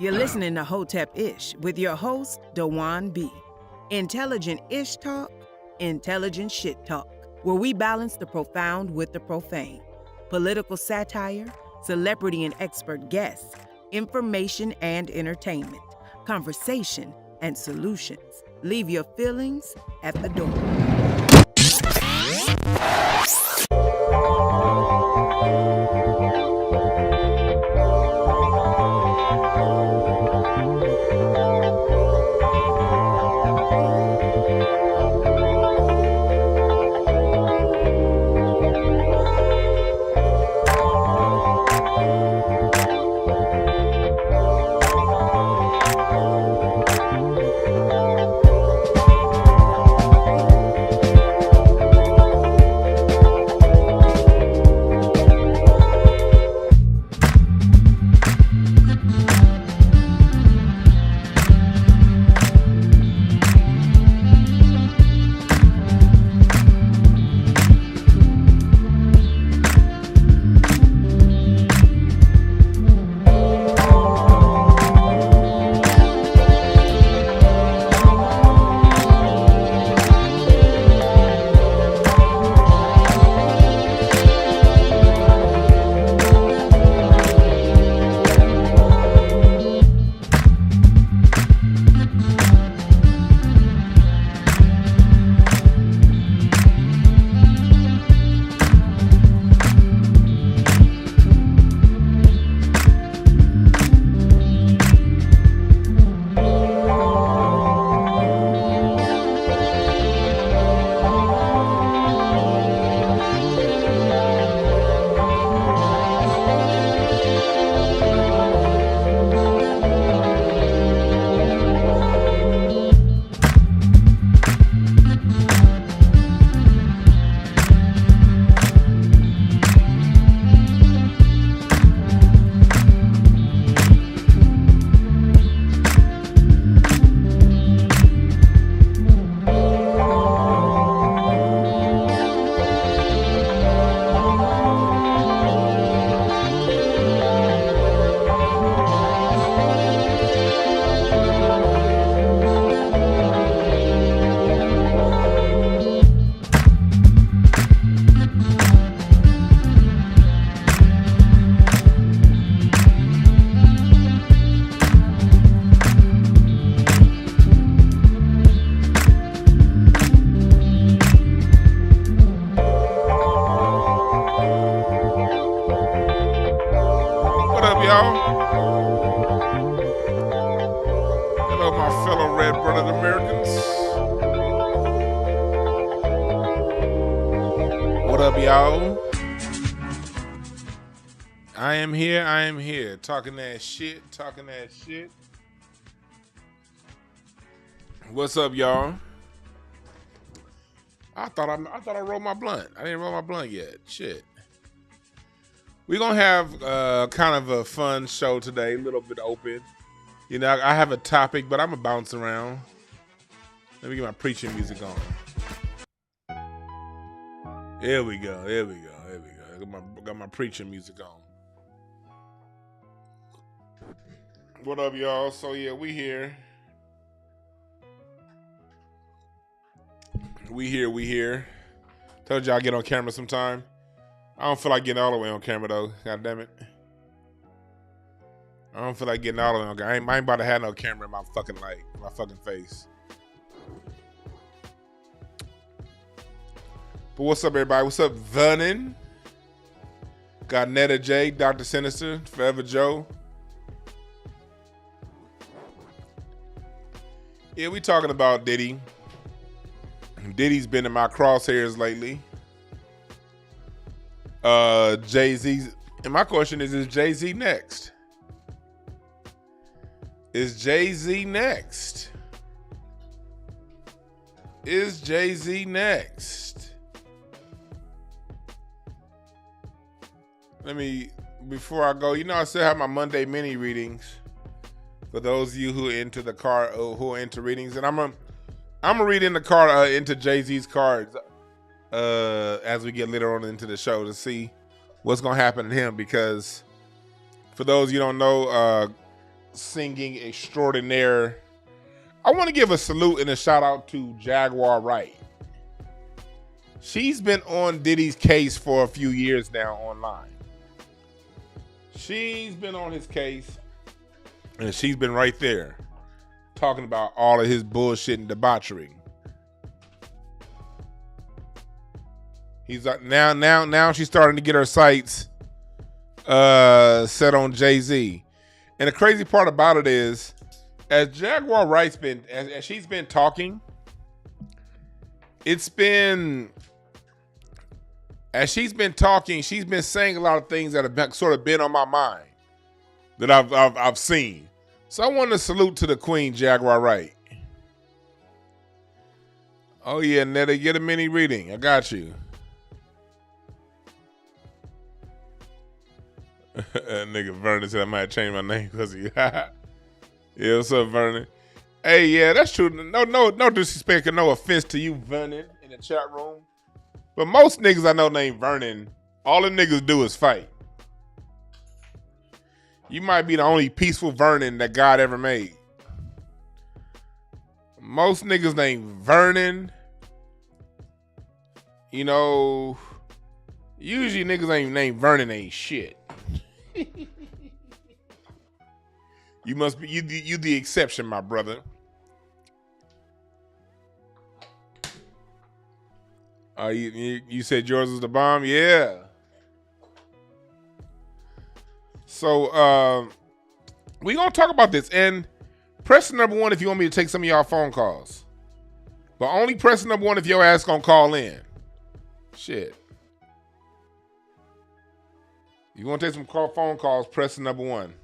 You're listening to Hotep Ish with your host, Dewan B. Intelligent Ish Talk, intelligent shit talk, where we balance the profound with the profane. Political satire, celebrity and expert guests, information and entertainment, conversation and solutions. Leave your feelings at the door. Talking that shit. What's up, y'all? I thought I rolled my blunt. I didn't roll my blunt yet. Shit. We're gonna have kind of a fun show today, a little bit open. You know, I have a topic, but I'm gonna bounce around. Let me get my preaching music on. There we go. I got my preaching music on. What up, y'all? So yeah, we here. We here. Told y'all I'll get on camera sometime. I don't feel like getting all the way on camera though. God damn it. I don't feel like getting all the way on camera. I ain't about to have no camera in my fucking face. But what's up, everybody? What's up, Vernon? Got Netta J, Dr. Sinister, Forever Joe. Yeah, we talking about Diddy. Diddy's been in my crosshairs lately. Jay-Z. And my question is Jay-Z next? Is Jay-Z next? Before I go, I still have my Monday mini readings. For those of you who are into who are into readings, and I'm gonna read in the card into Jay-Z's cards as we get later on into the show to see what's gonna happen to him. Because for those you don't know, singing extraordinaire. I want to give a salute and a shout out to Jaguar Wright. She's been on Diddy's case for a few years now online. She's been on his case, and she's been right there talking about all of his bullshit and debauchery. He's now she's starting to get her sights set on Jay-Z. And the crazy part about it is, as Jaguar Wright's been, as she's been talking, she's been saying a lot of things that have sort of been on my mind that I've seen. So I want to salute to the Queen, Jaguar Wright. Oh yeah, Netta, get a mini reading. I got you. Nigga Vernon said I might change my name because of you. Yeah, what's up, Vernon? Hey, yeah, that's true. No disrespect and no offense to you, Vernon, in the chat room. But most niggas I know named Vernon, all them niggas do is fight. You might be the only peaceful Vernon that God ever made. Most niggas named Vernon, you know, usually niggas ain't named Vernon ain't shit. You must be you the exception, my brother. You said yours was the bomb? Yeah. So we gonna talk about this, and press number 1 if you want me to take some of y'all phone calls. But only press number 1 if your ass gonna call in. Shit. You want to take some phone calls, press number 1.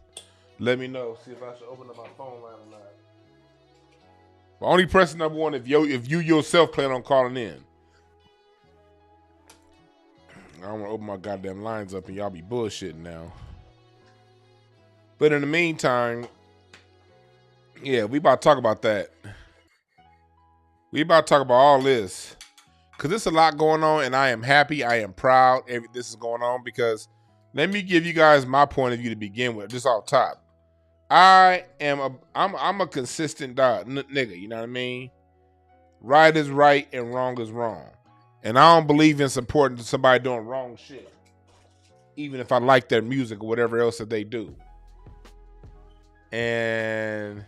Let me know. See if I should open up my phone line or not. But only press number 1 if you yourself plan on calling in. I don't want to open my goddamn lines up and y'all be bullshitting now. But in the meantime, yeah, we about to talk about that. We about to talk about all this. Because there's a lot going on, and I am happy. I am proud this is going on, because let me give you guys my point of view to begin with, just off top. I'm a consistent nigga, you know what I mean? Right is right and wrong is wrong. And I don't believe in supporting somebody doing wrong shit, even if I like their music or whatever else that they do. And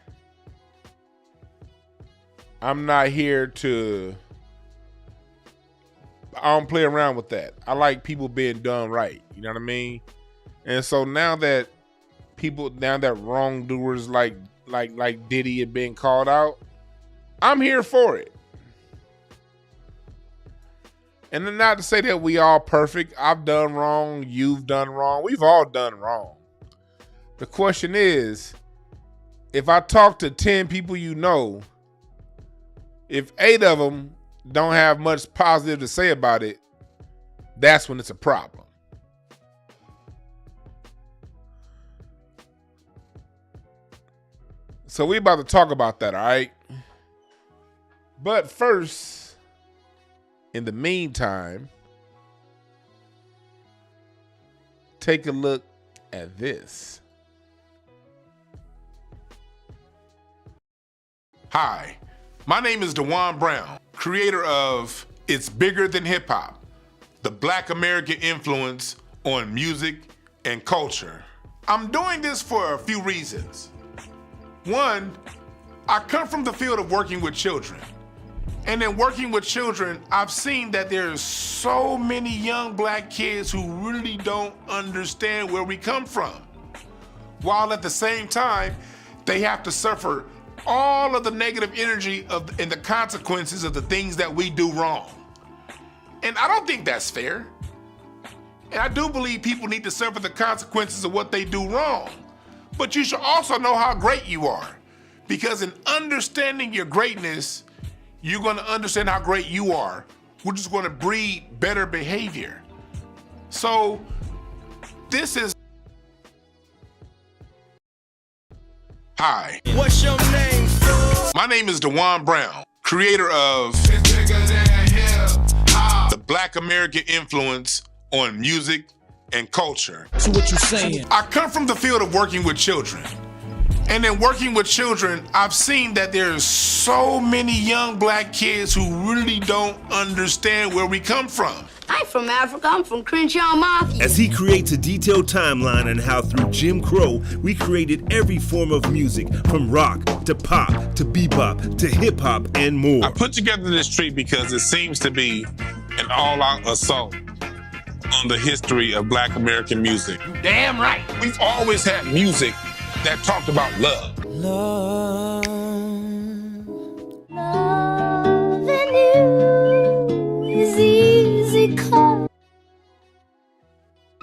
I'm not here to, I don't play around with that. I like people being done right. You know what I mean? And so now that wrongdoers like Diddy are being called out, I'm here for it. And then not to say that we all perfect. I've done wrong. You've done wrong. We've all done wrong. The question is, if I talk to 10 people you know, if 8 of them don't have much positive to say about it, that's when it's a problem. So we about to talk about that, all right? But first, in the meantime, take a look at this. Hi, my name is DeJuan Brown, creator of It's Bigger Than Hip Hop, the Black American influence on music and culture. I'm doing this for a few reasons. One, I come from the field of working with children. And in working with children, I've seen that there's so many young black kids who really don't understand where we come from, while at the same time, they have to suffer all of the negative energy and the consequences of the things that we do wrong. And I don't think that's fair. And I do believe people need to suffer the consequences of what they do wrong. But you should also know how great you are, because in understanding your greatness, you're going to understand how great you are, which is going to breed better behavior. So this is... Hi. What's your name, fool? My name is DeJuan Brown, creator of the Black American influence on music and culture. So what you saying? I come from the field of working with children. And then working with children, I've seen that there's so many young black kids who really don't understand where we come from. I'm from Africa. I'm from Crenshaw Mafia. As he creates a detailed timeline on how through Jim Crow, we created every form of music, from rock to pop to bebop to hip hop and more. I put together this tree because it seems to be an all-out assault on the history of Black American music. Damn right. We've always had music that talked about love. Loving you is easy come.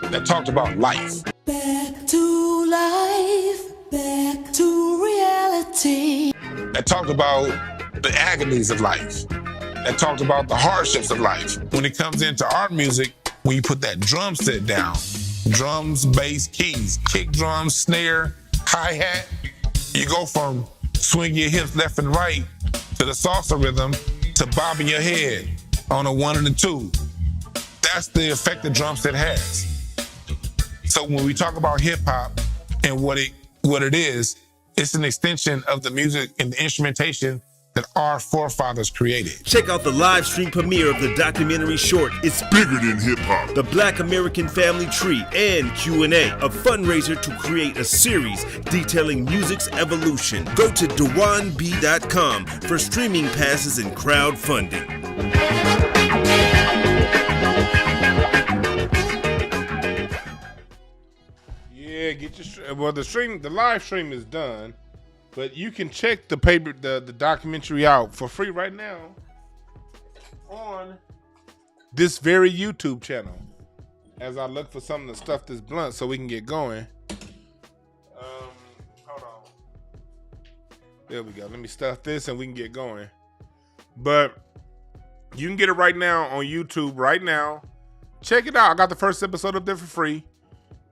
That talked about life. Back to life, back to reality. That talked about the agonies of life. That talked about the hardships of life. When it comes into our music, when you put that drum set down, drums, bass, keys, kick drums, snare, hi-hat, you go from swing your hips left and right to the salsa rhythm to bobbing your head on a 1 and a 2. That's the effect the drum set has. So when we talk about hip hop and what it is, it's an extension of the music and the instrumentation that our forefathers created. Check out the live stream premiere of the documentary short, It's Bigger Than Hip Hop, The Black American Family Tree, and Q&A, a fundraiser to create a series detailing music's evolution. Go to DewanB.com for streaming passes and crowdfunding. Yeah, get your the live stream is done, but you can check the documentary out for free right now on this very YouTube channel. As I look for something to stuff this blunt so we can get going. Hold on. There we go. Let me stuff this and we can get going. But you can get it right now on YouTube right now. Check it out. I got the first episode up there for free.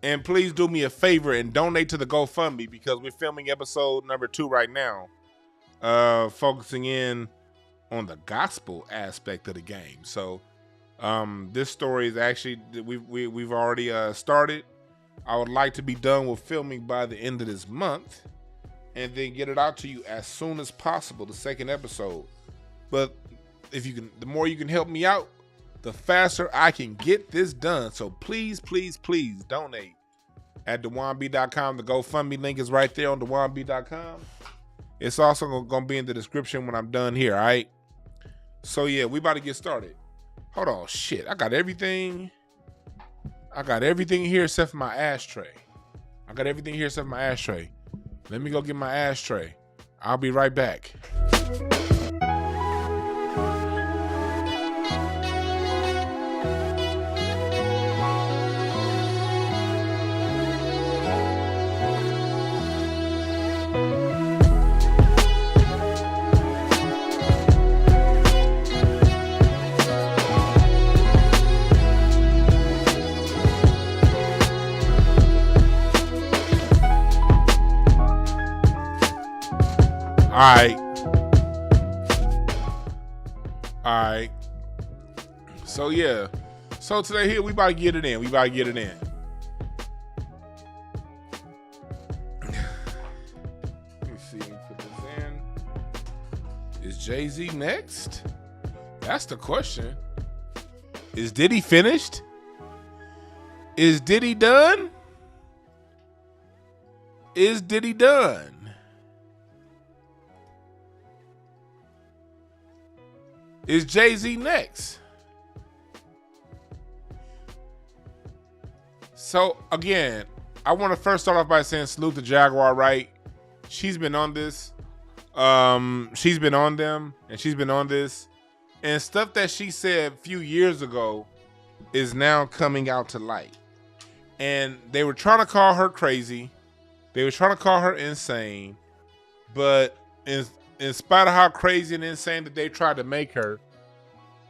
And please do me a favor and donate to the GoFundMe because we're filming episode number 2 right now, focusing in on the gospel aspect of the game. So this story is actually we've already started. I would like to be done with filming by the end of this month, and then get it out to you as soon as possible. The second episode, but if you can, the more you can help me out, the faster I can get this done. So please, please, please donate at DewanB.com. The GoFundMe link is right there on DewanB.com. It's also going to be in the description when I'm done here, all right? So, yeah, we about to get started. Hold on, shit. I got everything here except for my ashtray. Let me go get my ashtray. I'll be right back. All right. So yeah. So today here we about to get it in. Let me see. Put this in. Is Jay-Z next? That's the question. Is Diddy finished? Is Diddy done? Is Jay-Z next? So again, I want to first start off by saying salute to Jaguar Wright. She's been on this. She's been on them and she's been on this. And stuff that she said a few years ago is now coming out to light. And they were trying to call her crazy. They were trying to call her insane. But in spite of how crazy and insane that they tried to make her,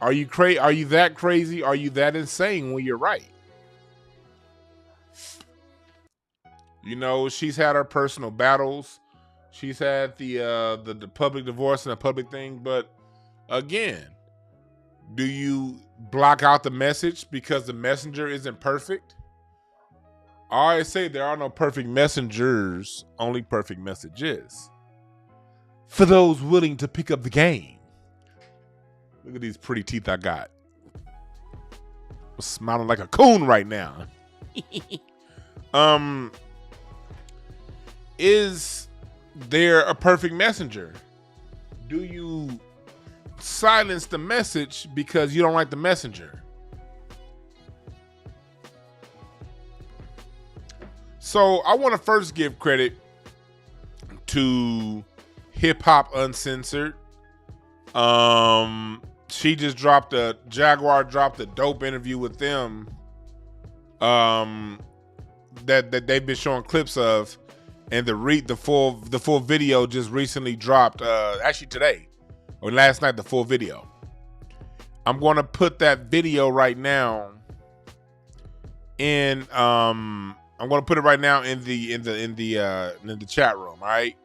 are you that crazy? Are you that insane when you're right? You know, she's had her personal battles. She's had the public divorce and the public thing. But again, do you block out the message because the messenger isn't perfect? I always say there are no perfect messengers, only perfect messages. For those willing to pick up the game. Look at these pretty teeth I got. I'm smiling like a coon right now. Is there a perfect messenger? Do you silence the message because you don't like the messenger? So I want to first give credit to Hip Hop Uncensored. Jaguar dropped a dope interview with them that they've been showing clips of, and the full video just recently dropped, actually today or last night, the full video. I'm going to put that video right now in I'm going to put it right now in the chat room, all right?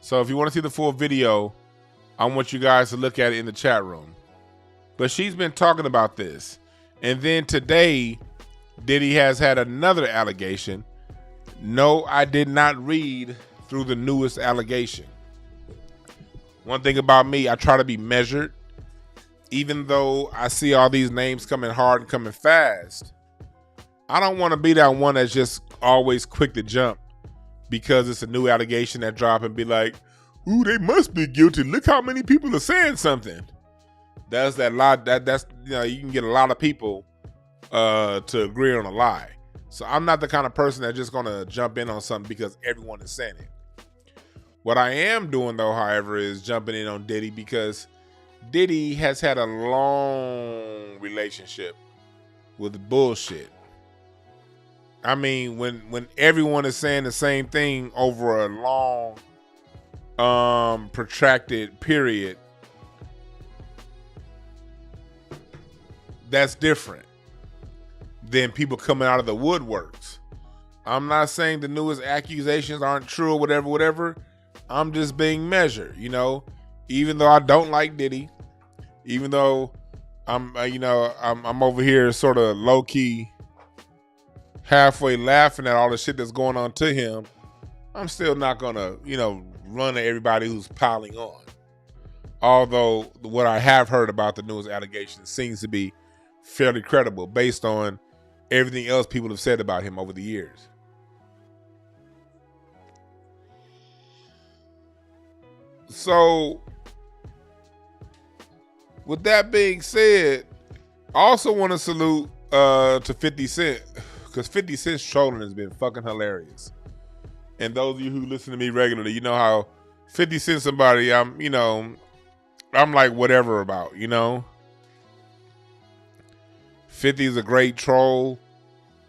So if you want to see the full video, I want you guys to look at it in the chat room. But she's been talking about this. And then today, Diddy has had another allegation. No, I did not read through the newest allegation. One thing about me, I try to be measured. Even though I see all these names coming hard and coming fast, I don't want to be that one that's just always quick to jump because it's a new allegation that drop and be like, ooh, they must be guilty. Look how many people are saying something. That's that lot. That's you can get a lot of people to agree on a lie. So I'm not the kind of person that's just gonna jump in on something because everyone is saying it. What I am doing though, however, is jumping in on Diddy because Diddy has had a long relationship with bullshit. I mean, when everyone is saying the same thing over a long, protracted period, that's different than people coming out of the woodworks. I'm not saying the newest accusations aren't true or whatever. I'm just being measured, even though I don't like Diddy, even though I'm over here sort of low key, halfway laughing at all the shit that's going on to him. I'm still not gonna, run at everybody who's piling on. Although what I have heard about the newest allegations seems to be fairly credible based on everything else people have said about him over the years. So, with that being said, I also want to salute to 50 Cent, because 50 Cent's trolling has been fucking hilarious. And those of you who listen to me regularly, you know how 50 Cent somebody I'm like whatever about, 50 is a great troll,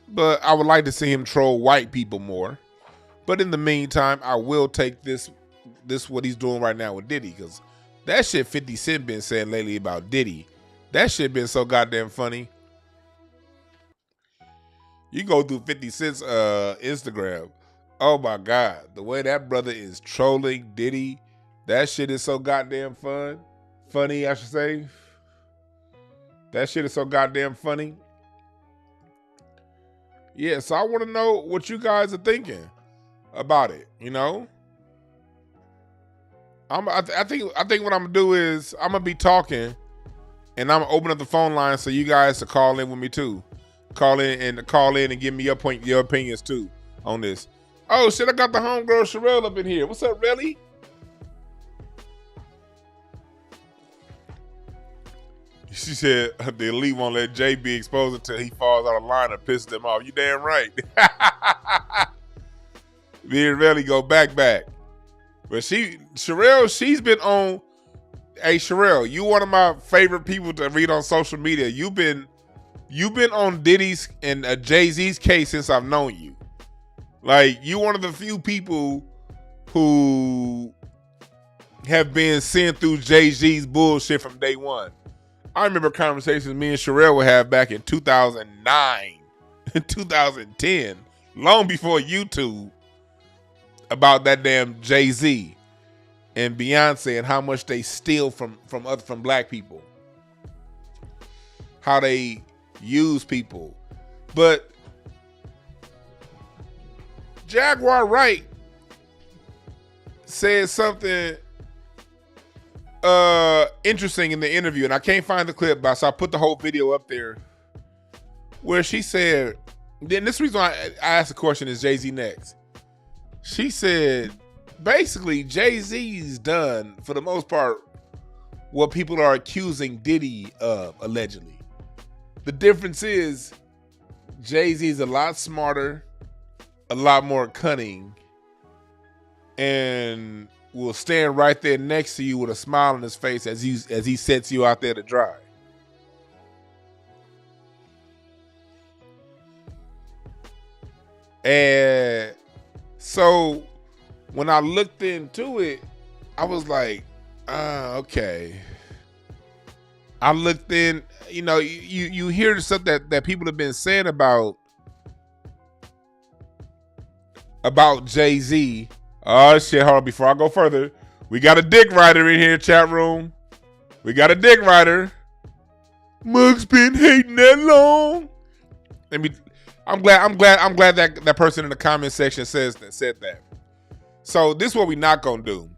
but I would like to see him troll white people more. But in the meantime, I will take this what he's doing right now with Diddy, because that shit 50 Cent been saying lately about Diddy, that shit been so goddamn funny. You go through 50 Cent's Instagram, oh my God, the way that brother is trolling Diddy, that shit is so goddamn funny, I should say. That shit is so goddamn funny. Yeah, so I want to know what you guys are thinking about it, I think what I'm gonna do is I'm gonna be talking, and I'm gonna open up the phone line so you guys to call in with me too. Call in and give me your opinions too on this. Oh shit, I got the homegirl Sherelle up in here. What's up, Relly? She said the elite won't let Jay be exposed until he falls out of line and pisses them off. You damn right. Me and Relly go back. But Sherelle, she's been on. Hey Sherelle, you one of my favorite people to read on social media. You've been on Diddy's and Jay-Z's case since I've known you. Like, you one of the few people who have been seeing through Jay-Z's bullshit from day one. I remember conversations me and Sherelle would have back in 2009, 2010, long before YouTube, about that damn Jay-Z and Beyonce and how much they steal from black people, how they use people. But Jaguar Wright said something interesting in the interview, and I can't find the clip, but so I put the whole video up there, where she said, then this reason why I asked the question, is Jay-Z next? She said, basically, Jay-Z's done, for the most part, what people are accusing Diddy of, allegedly. The difference is Jay-Z's a lot smarter, a lot more cunning, and will stand right there next to you with a smile on his face as he sets you out there to dry. And so when I looked into it, I was like, okay. I looked in, you hear the stuff that people have been saying about Jay-Z. Oh shit, hold on, before I go further, we got a dick rider in here, chat room. We got a dick rider. Mug's been hating that long. I'm glad that person in the comment section said that. So this is what we not gonna do.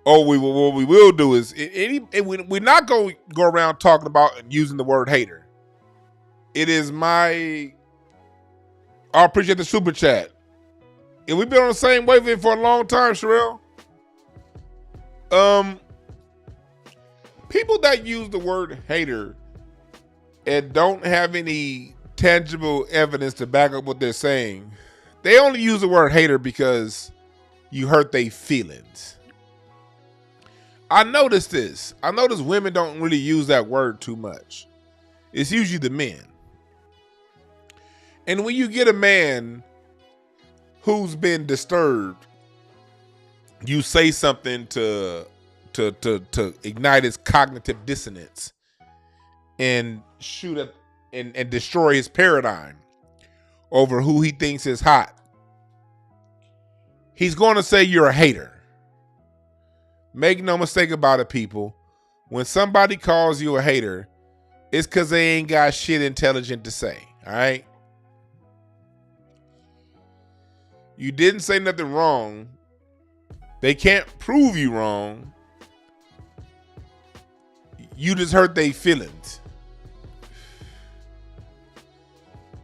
What we will do is we're not gonna go around talking about and using the word hater. It is I appreciate the super chat. And we've been on the same wavelength for a long time, Sherelle. People that use the word hater and don't have any tangible evidence to back up what they're saying, they only use the word hater because you hurt their feelings. I noticed this. I noticed women don't really use that word too much. It's usually the men. And when you get a man who's been disturbed, you say something to ignite his cognitive dissonance and shoot up and destroy his paradigm over who he thinks is hot. He's going to say you're a hater. Make no mistake about it, people. When somebody calls you a hater, it's because they ain't got shit intelligent to say, all right? You didn't say nothing wrong. They can't prove you wrong. You just hurt their feelings.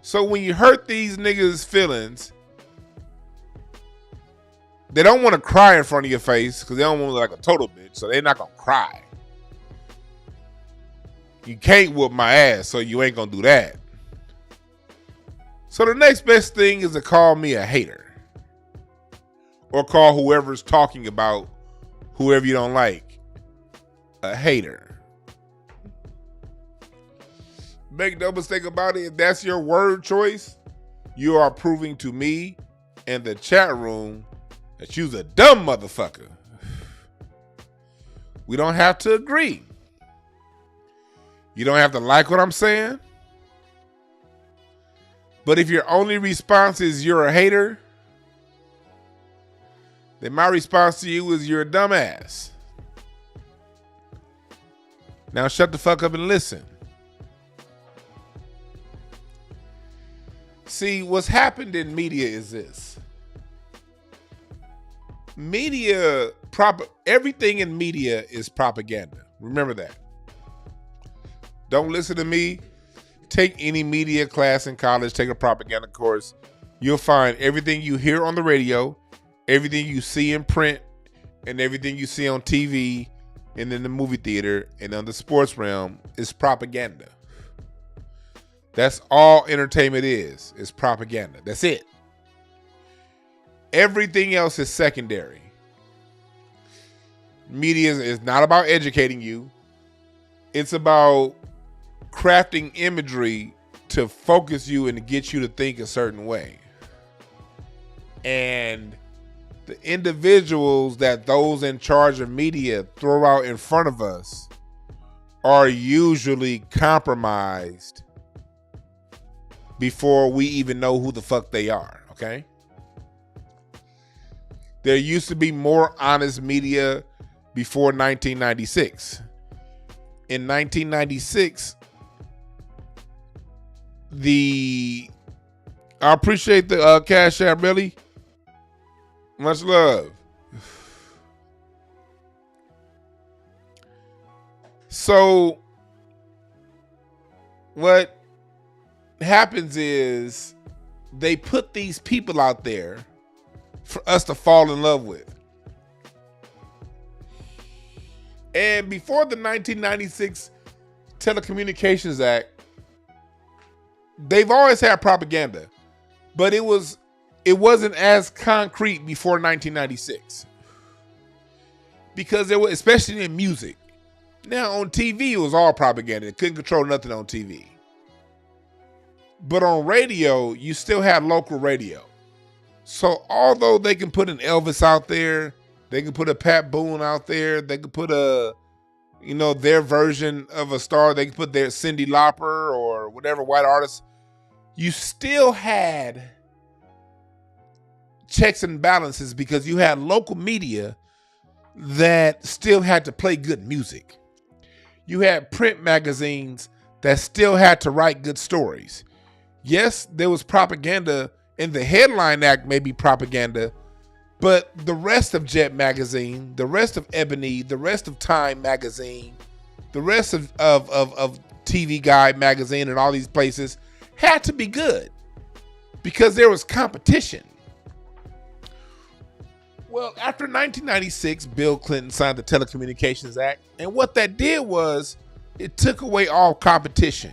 So when you hurt these niggas' feelings, they don't want to cry in front of your face because they don't want to look like a total bitch, so they're not going to cry. You can't whoop my ass, so you ain't going to do that. So the next best thing is to call me a hater. Or call whoever's talking about whoever you don't like a hater. Make no mistake about it, if that's your word choice, you are proving to me and the chat room that you's a dumb motherfucker. We don't have to agree. You don't have to like what I'm saying. But if your only response is you're a hater, then my response to you is you're a dumbass. Now shut the fuck up and listen. See, what's happened in media is this. Everything in media is propaganda. Remember that. Don't listen to me. Take any media class in college, take a propaganda course. You'll find everything you hear on the radio, everything you see in print, and everything you see on TV and in the movie theater and on the sports realm is propaganda. That's all entertainment is propaganda. That's it. Everything else is secondary. Media is not about educating you. It's about crafting imagery to focus you and to get you to think a certain way. And the individuals that those in charge of media throw out in front of us are usually compromised before we even know who the fuck they are, okay? There used to be more honest media before 1996. In 1996, the I appreciate the Cash App, really. Much love. So, what happens is they put these people out there for us to fall in love with. And before the 1996 Telecommunications Act, they've always had propaganda, but it wasn't as concrete before 1996, because there was, especially in music. Now on TV, it was all propaganda. It couldn't control nothing on TV. But on radio, you still had local radio. So although they can put an Elvis out there, they can put a Pat Boone out there, they can put their version of a star, they can put their Cyndi Lauper or whatever white artist, you still had checks and balances because you had local media that still had to play good music. You had print magazines that still had to write good stories. Yes, there was propaganda, and the Headline Act may be propaganda, but the rest of Jet Magazine, the rest of Ebony, the rest of Time Magazine, the rest of TV Guide Magazine and all these places had to be good because there was competition. Well, after 1996, Bill Clinton signed the Telecommunications Act, and what that did was it took away all competition.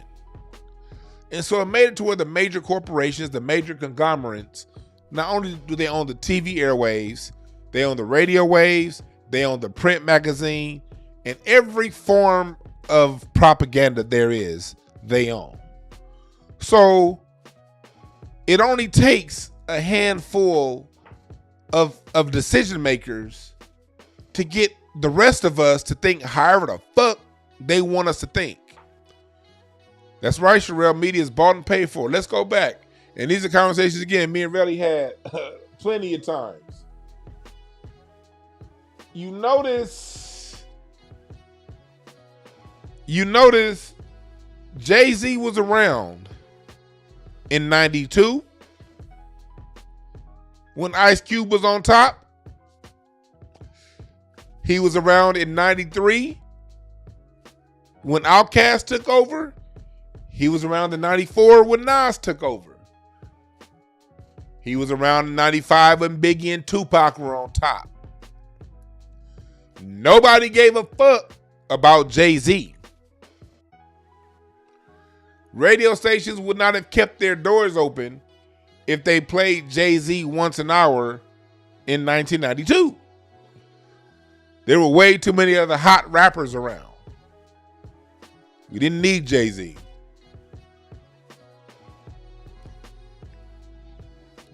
And so it made it to where the major corporations, the major conglomerates, not only do they own the TV airwaves, they own the radio waves, they own the print magazine, and every form of propaganda there is, they own. So it only takes a handful of decision makers to get the rest of us to think however the fuck they want us to think. That's right, Sherelle. Media is bought and paid for. Let's go back. And these are conversations, again, me and Relly had plenty of times. You notice Jay-Z was around in 92 when Ice Cube was on top. He was around in 93 when Outkast took over. He was around in 94 when Nas took over. He was around in 95 when Biggie and Tupac were on top. Nobody gave a fuck about Jay-Z. Radio stations would not have kept their doors open if they played Jay-Z once an hour in 1992. There were way too many other hot rappers around. We didn't need Jay-Z.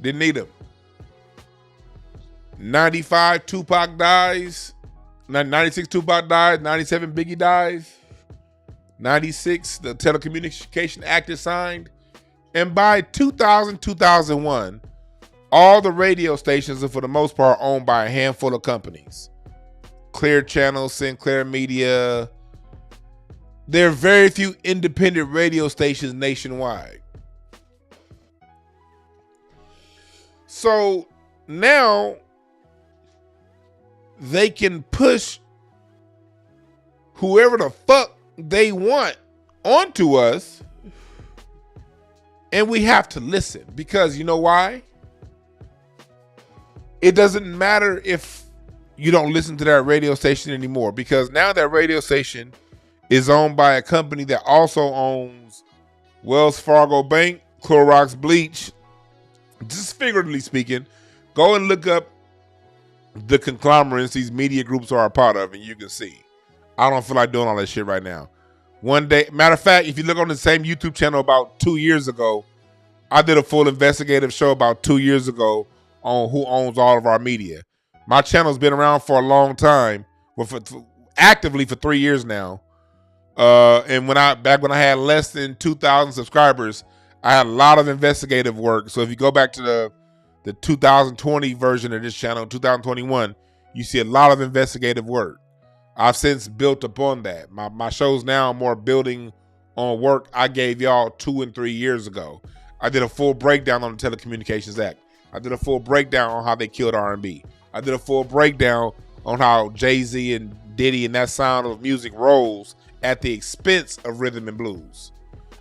Didn't need him. 95, Tupac dies. 96, Tupac dies. 97, Biggie dies. 96, the Telecommunication Act is signed. And by 2000, 2001, all the radio stations are for the most part owned by a handful of companies. Clear Channel, Sinclair Media. There are very few independent radio stations nationwide. So now they can push whoever the fuck they want onto us, and we have to listen, because you know why? It doesn't matter if you don't listen to that radio station anymore, because now that radio station is owned by a company that also owns Wells Fargo Bank, Clorox Bleach. Just figuratively speaking, go and look up the conglomerates these media groups are a part of, and you can see. I don't feel like doing all that shit right now. One day, matter of fact, if you look on the same YouTube channel about 2 years ago, I did a full investigative show about 2 years ago on who owns all of our media. My channel's been around for a long time, well, actively for 3 years now. And back when I had less than 2,000 subscribers, I had a lot of investigative work. So if you go back to the 2020 version of this channel, 2021, you see a lot of investigative work. I've since built upon that. My shows now are more building on work I gave y'all 2 and 3 years ago. I did a full breakdown on the Telecommunications Act. I did a full breakdown on how they killed R&B. I did a full breakdown on how Jay-Z and Diddy and that sound of music rolls at the expense of rhythm and blues.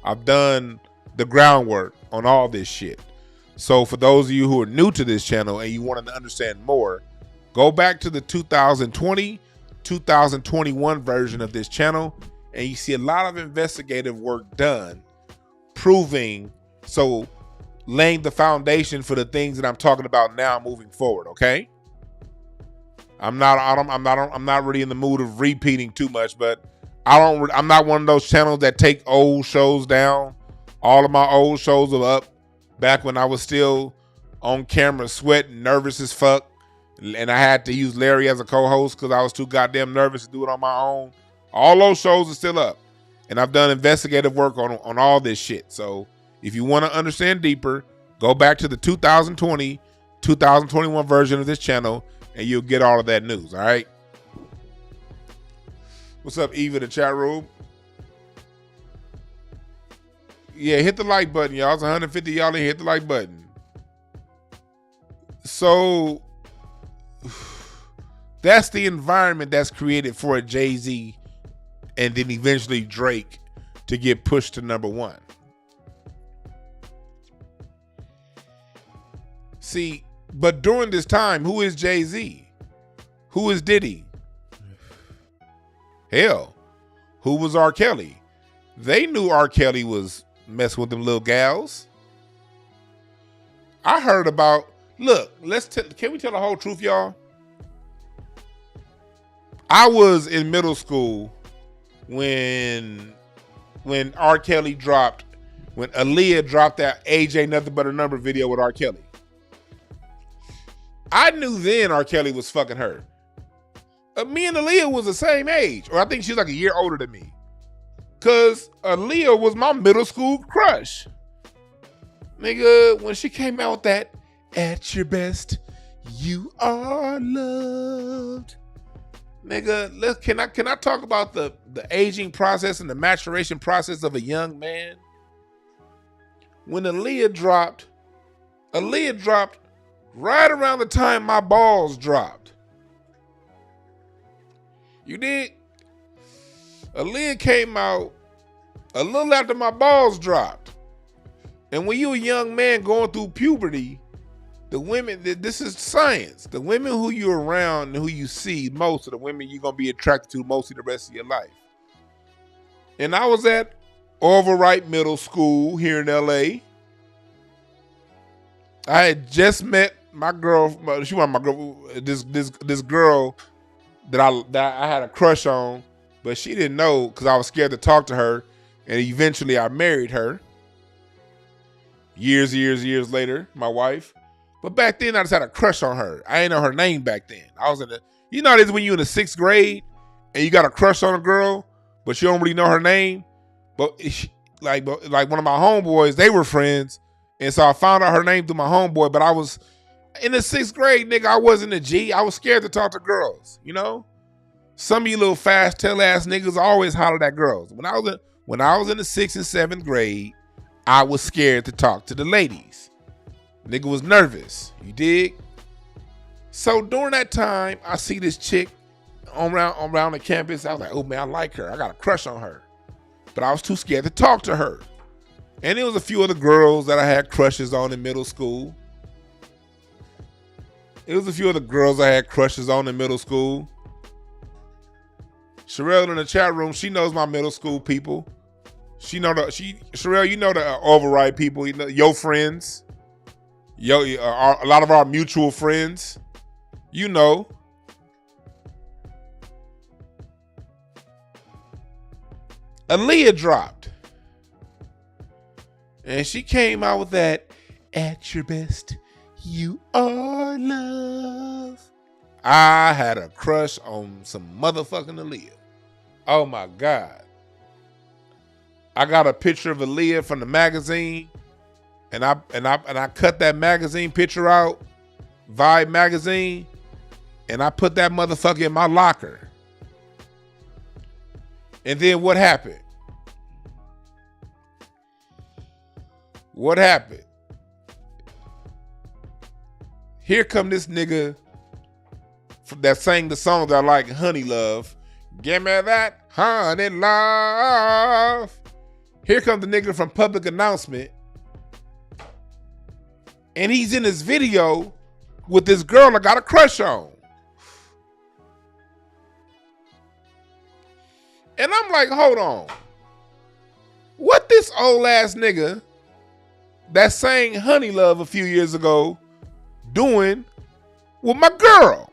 I've done the groundwork on all this shit. So for those of you who are new to this channel and you want to understand more, go back to the 2020, 2021 version of this channel, and you see a lot of investigative work done, laying the foundation for the things that I'm talking about now moving forward. Okay, I'm not really in the mood of repeating too much, but I'm not one of those channels that take old shows down. All of my old shows are up back when I was still on camera, sweating, nervous as fuck. And I had to use Larry as a co-host because I was too goddamn nervous to do it on my own. All those shows are still up. And I've done investigative work on all this shit. So if you want to understand deeper, go back to the 2020, 2021 version of this channel and you'll get all of that news, all right? What's up, Eve in the chat room? Yeah, hit the like button, y'all. It's 150 y'all didn't hit the like button. So that's the environment that's created for a Jay-Z and then eventually Drake to get pushed to #1. See, but during this time, who is Jay-Z? Who is Diddy? Hell, who was R. Kelly? They knew R. Kelly was messing with them little gals. I heard about, look, can we tell the whole truth, y'all? I was in middle school when R. Kelly dropped, when Aaliyah dropped that AJ Nothing But a Number video with R. Kelly. I knew then R. Kelly was fucking her. Me and Aaliyah was the same age, or I think she's like a year older than me. Cause Aaliyah was my middle school crush. Nigga, when she came out with that, at your best, you are loved. Nigga, can I talk about the aging process and the maturation process of a young man? When Aaliyah dropped right around the time my balls dropped. You dig? Aaliyah came out a little after my balls dropped. And when you're a young man going through puberty, the women, this is science. The women who you're around and who you see most are the women you're going to be attracted to most of the rest of your life. And I was at Overripe Middle School here in LA. I had just met my girl, she was my girl, this girl that I had a crush on, but she didn't know because I was scared to talk to her, and eventually I married her. Years later, my wife. But back then I just had a crush on her. I didn't know her name back then. I was you know, this when you're in the 6th grade and you got a crush on a girl, but you don't really know her name. But like one of my homeboys, they were friends, and so I found out her name through my homeboy. But I was in the 6th grade, nigga. I wasn't a G. I was scared to talk to girls. You know, some of you little fast tail ass niggas always hollered at girls. When I was in the 6th and 7th grade, I was scared to talk to the ladies. Nigga was nervous. You dig? So during that time, I see this chick around the campus. I was like, oh man, I like her. I got a crush on her. But I was too scared to talk to her. And there was a few other girls that I had crushes on in middle school. Sherelle in the chat room, she knows my middle school people. Sherelle, you know the Overripe people, you know, your friends. A lot of our mutual friends. You know. Aaliyah dropped. And she came out with that, at your best, you are love. I had a crush on some motherfucking Aaliyah. Oh my God. I got a picture of Aaliyah from the magazine, and I cut that magazine picture out, Vibe magazine, and I put that motherfucker in my locker. And then what happened? What happened? Here come this nigga that sang the song that I like, Honey Love. Give me that honey love. Here comes the nigga from Public Announcement. And he's in this video with this girl I got a crush on. And I'm like, hold on. What this old ass nigga that sang Honey Love a few years ago doing with my girl?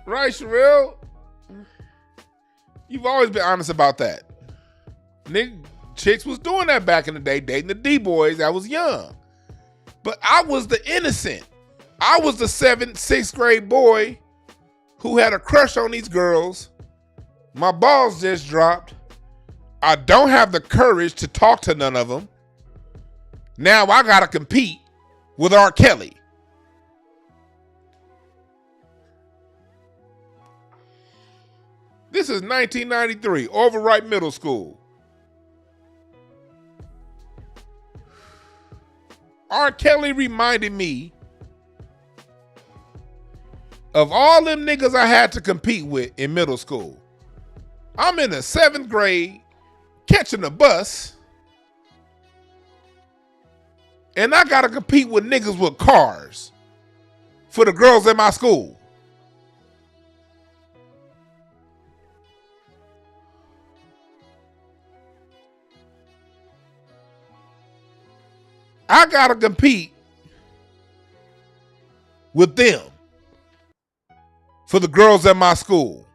Right, Sherelle? You've always been honest about that. Chicks was doing that back in the day, dating the D-boys. I was young. But I was the innocent. I was the 7th, 6th grade boy who had a crush on these girls. My balls just dropped. I don't have the courage to talk to none of them. Now I gotta compete with R. Kelly. This is 1993, Overripe Middle School. R. Kelly reminded me of all them niggas I had to compete with in middle school. I'm in the 7th grade, catching a bus, and I gotta compete with niggas with cars for the girls at my school. I gotta compete with them for the girls at my school.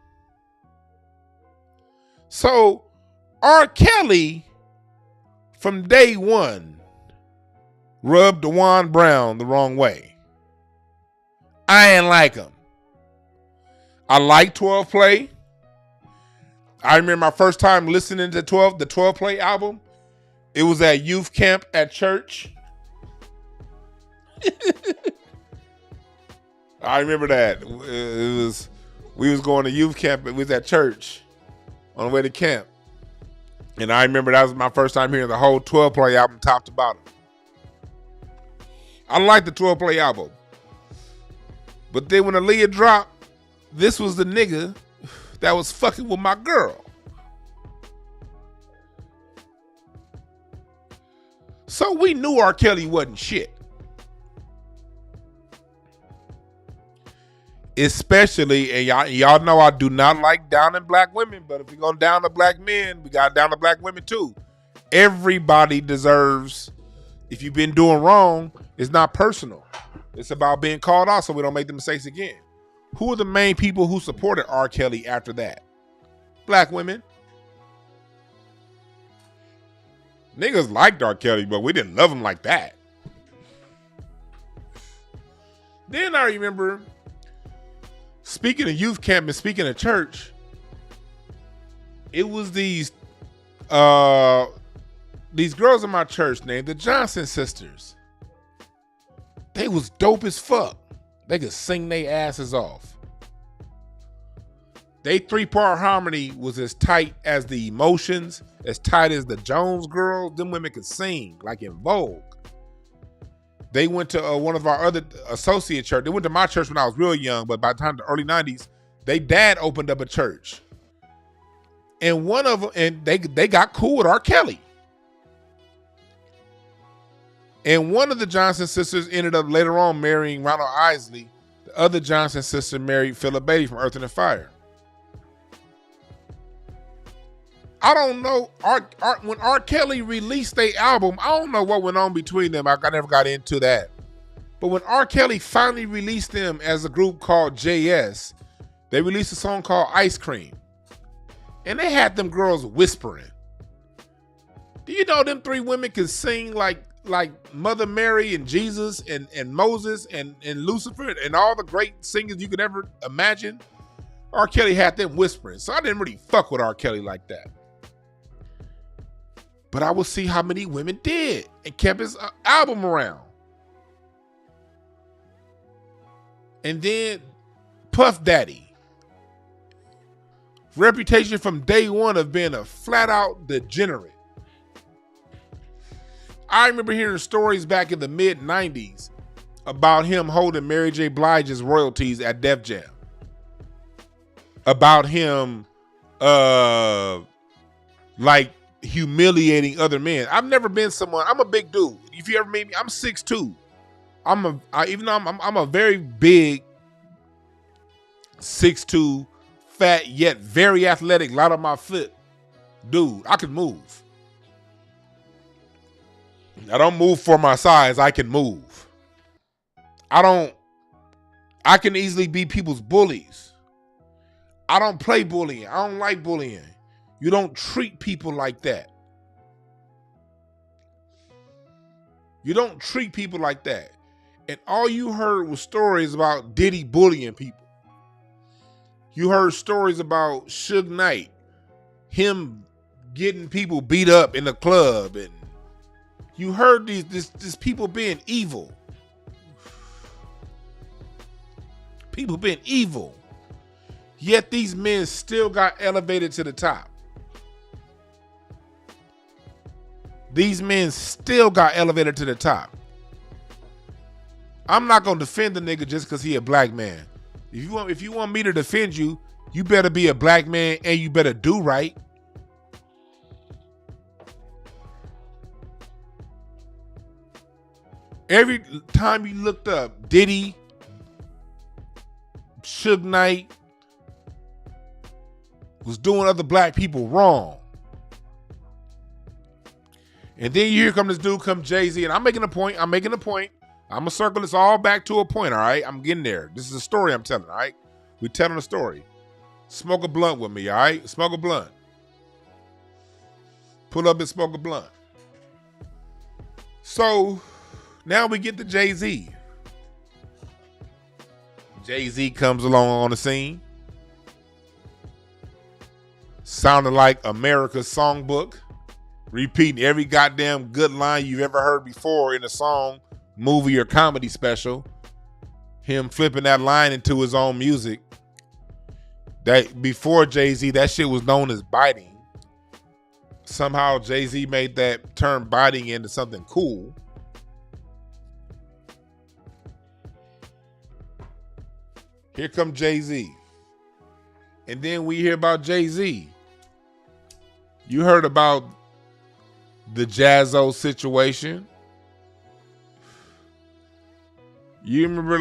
So R. Kelly, from day one, rubbed DeJuan Brown the wrong way. I ain't like him. I like 12 Play. I remember my first time listening to the 12 Play album. It was at youth camp at church. I remember that. We was going to youth camp. It was at church on the way to camp. And I remember that was my first time hearing the whole 12 Play album top to bottom. I like the 12 Play album. But then when Aaliyah dropped, this was the nigga that was fucking with my girl. So we knew R. Kelly wasn't shit. Especially, and y'all know I do not like downing black women, but if we're going to down the black men, we got to down the black women too. Everybody deserves, if you've been doing wrong, it's not personal. It's about being called out so we don't make the mistakes again. Who are the main people who supported R. Kelly after that? Black women. Niggas liked R. Kelly, but we didn't love him like that. Then I remember, speaking of youth camp and speaking of church, it was these girls in my church named the Johnson sisters. They was dope as fuck. They could sing their asses off. They 3-part harmony was as tight as the Emotions, as tight as the Jones Girls. Them women could sing like in Vogue. They went to one of our other associate church. They went to my church when I was real young, but by the time the early 90s, they dad opened up a church. And one of them, and they got cool with R. Kelly. And one of the Johnson sisters ended up later on marrying Ronald Isley. The other Johnson sister married Philip Beatty from Earth and Fire. I don't know. When R. Kelly released their album, I don't know what went on between them. I never got into that. But when R. Kelly finally released them as a group called JS, they released a song called Ice Cream. And they had them girls whispering. Do you know them 3 women can sing like Mother Mary and Jesus and Moses and Lucifer and all the great singers you could ever imagine? R. Kelly had them whispering. So I didn't really fuck with R. Kelly like that. But I would see how many women did and kept his album around. And then Puff Daddy. Reputation from day one of being a flat out degenerate. I remember hearing stories back in the mid 90s about him holding Mary J. Blige's royalties at Def Jam. About him like humiliating other men. I've never been someone, I'm a big dude. If you ever meet me, I'm 6'2". Even though I'm a very big 6'2", fat yet very athletic, light on my foot dude. I can move. I don't move for my size. I can move. I can easily be people's bullies. I don't play bullying. I don't like bullying. You don't treat people like that. You don't treat people like that. And all you heard was stories about Diddy bullying people. You heard stories about Suge Knight, him getting people beat up in the club, and you heard these people being evil. People being evil. Yet these men still got elevated to the top. These men still got elevated to the top. I'm not gonna defend the nigga just because he a black man. If you want me to defend you, you better be a black man and you better do right. Every time you looked up Diddy, Suge Knight was doing other black people wrong. And then here come this dude, Jay-Z, and I'm making a point. I'm gonna circle this all back to a point, all right? I'm getting there. This is a story I'm telling, all right? We're telling a story. Smoke a blunt with me, all right? Smoke a blunt. Pull up and smoke a blunt. So now we get to Jay-Z. Jay-Z comes along on the scene. Sounded like America's songbook. Repeating every goddamn good line you've ever heard before in a song, movie, or comedy special. Him flipping that line into his own music. That before Jay-Z, that shit was known as biting. Somehow Jay-Z made that term biting into something cool. Here come Jay-Z. And then we hear about Jay-Z. You heard about the Jazzo situation. You remember,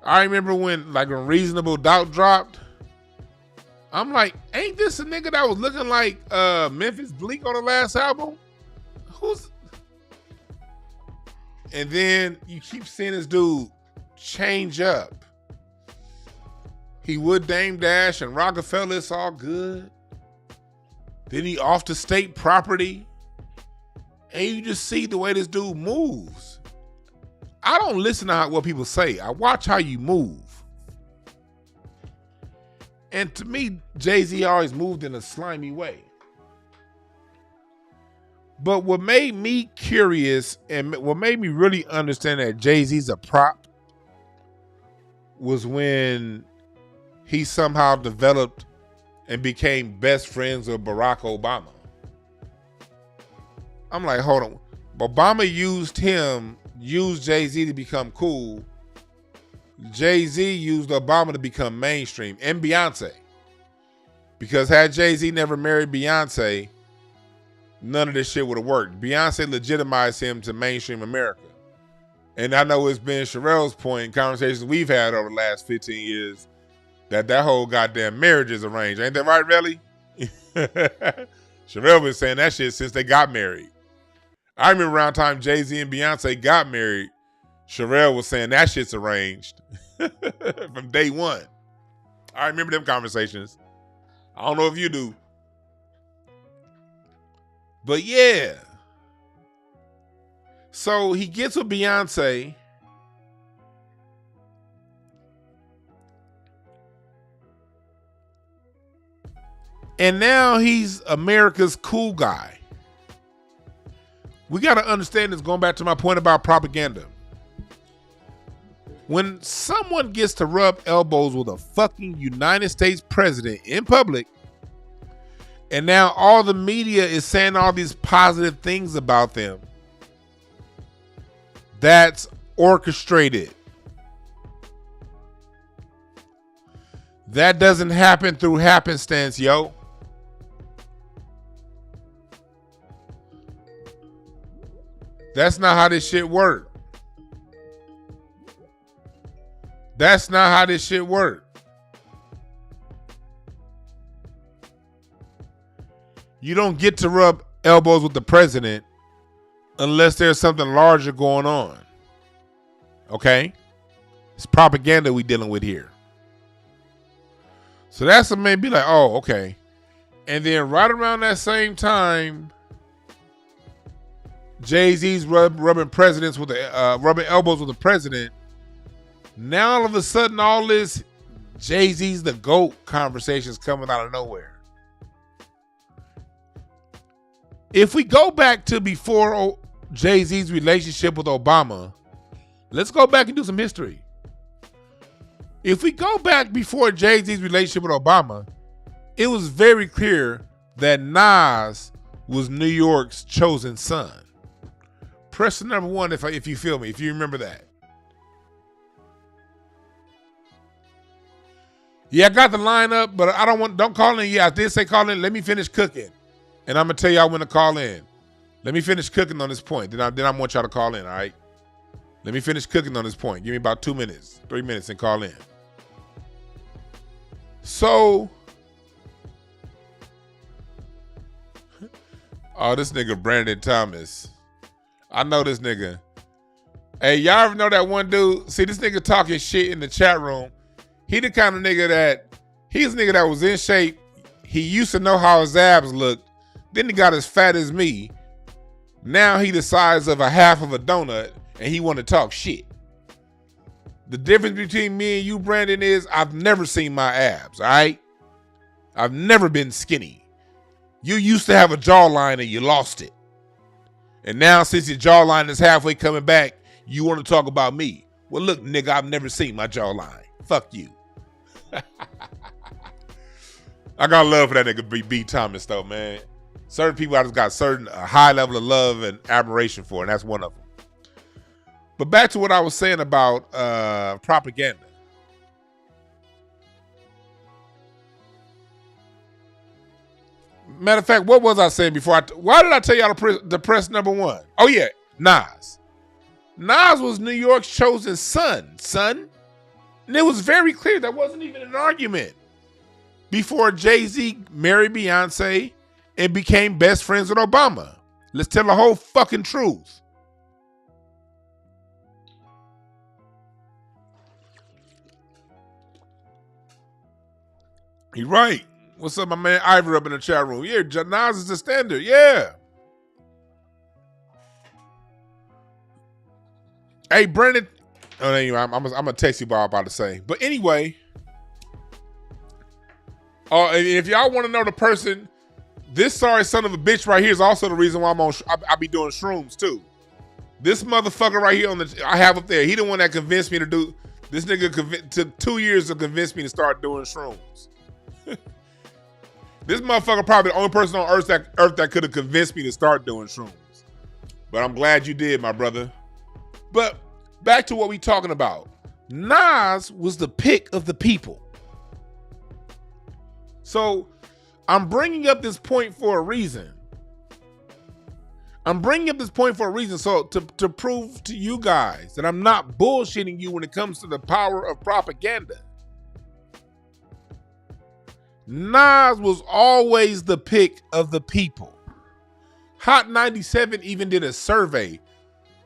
I remember when Reasonable Doubt dropped. I'm like, ain't this a nigga that was looking like Memphis Bleak on the last album? And then you keep seeing this dude change up. He would Dame Dash and Rockefeller, it's all good. Then he off to state property. And you just see the way this dude moves. I don't listen to what people say. I watch how you move. And to me, Jay-Z always moved in a slimy way. But what made me curious and what made me really understand that Jay-Z's a prop was when he somehow developed and became best friends with Barack Obama. I'm like, hold on. Obama used Jay-Z to become cool. Jay-Z used Obama to become mainstream, and Beyonce. Because had Jay-Z never married Beyonce, none of this shit would have worked. Beyonce legitimized him to mainstream America. And I know it's been Sherelle's point in conversations we've had over the last 15 years that whole goddamn marriage is arranged. Ain't that right, Relly? Sherelle been saying that shit since they got married. I remember around the time Jay-Z and Beyonce got married, Sherelle was saying that shit's arranged from day one. I remember them conversations. I don't know if you do. But yeah. So he gets with Beyonce. And now he's America's cool guy. We got to understand this, going back to my point about propaganda. When someone gets to rub elbows with a fucking United States president in public, and now all the media is saying all these positive things about them, that's orchestrated. That doesn't happen through happenstance, yo. That's not how this shit works. That's not how this shit works. You don't get to rub elbows with the president unless there's something larger going on. Okay? It's propaganda we dealing with here. So that's what made me like, oh, okay. And then right around that same time, Jay-Z's rubbing presidents with the rubbing elbows with the president. Now all of a sudden, all this Jay-Z's the GOAT conversation is coming out of nowhere. If we go back to before Jay-Z's relationship with Obama, let's go back and do some history. If we go back before Jay-Z's relationship with Obama, it was very clear that Nas was New York's chosen son. Press the number 1 if you feel me, if you remember that. Yeah, I got the line up, but I don't call in. Yeah, I did say call in. Let me finish cooking. And I'm going to tell y'all when to call in. Let me finish cooking on this point. Then I want y'all to call in, all right? Let me finish cooking on this point. Give me about 2 minutes, 3 minutes, and call in. So, oh, this nigga Brandon Thomas. I know this nigga. Hey, y'all ever know that one dude? See, this nigga talking shit in the chat room. He the kind of nigga he's a nigga that was in shape. He used to know how his abs looked. Then he got as fat as me. Now he the size of a half of a donut and he want to talk shit. The difference between me and you, Brandon, is I've never seen my abs, all right? I've never been skinny. You used to have a jawline and you lost it. And now since your jawline is halfway coming back, you want to talk about me. Well, look, nigga, I've never seen my jawline. Fuck you. I got love for that nigga B. Thomas though, man. Certain people I just got a high level of love and admiration for, and that's one of them. But back to what I was saying about propaganda. Matter of fact, what was I saying before? Why did I tell y'all to press number 1? Oh yeah, Nas. Nas was New York's chosen son. And it was very clear. That wasn't even an argument. Before Jay-Z married Beyonce and became best friends with Obama. Let's tell the whole fucking truth. You're right. What's up, my man Ivor up in the chat room? Yeah, Nas is the standard. Yeah. Hey, Brandon. Oh, anyway, I'm gonna text you what I'm about to say. But anyway, and if y'all want to know the person, this sorry son of a bitch right here is also the reason why I be doing shrooms too. This motherfucker right here I have up there, he the one that convinced me to do. This nigga took 2 years to convince me to start doing shrooms. This motherfucker probably the only person on earth that could have convinced me to start doing shrooms. But I'm glad you did, my brother. But back to what we talking about. Nas was the pick of the people. So I'm bringing up this point for a reason. So to prove to you guys that I'm not bullshitting you when it comes to the power of propaganda. Nas was always the pick of the people. Hot 97 even did a survey.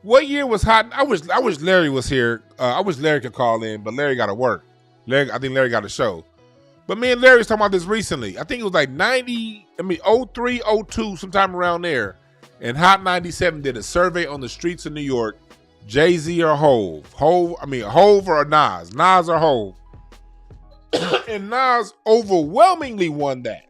What year was Hot? I wish Larry was here. I wish Larry could call in, but Larry got to work. I think Larry got a show. But me and Larry was talking about this recently. I think it was like 03, 02, sometime around there. And Hot 97 did a survey on the streets of New York. Jay-Z or Hove? Hove or Nas? Nas or Hove? And Nas overwhelmingly won that.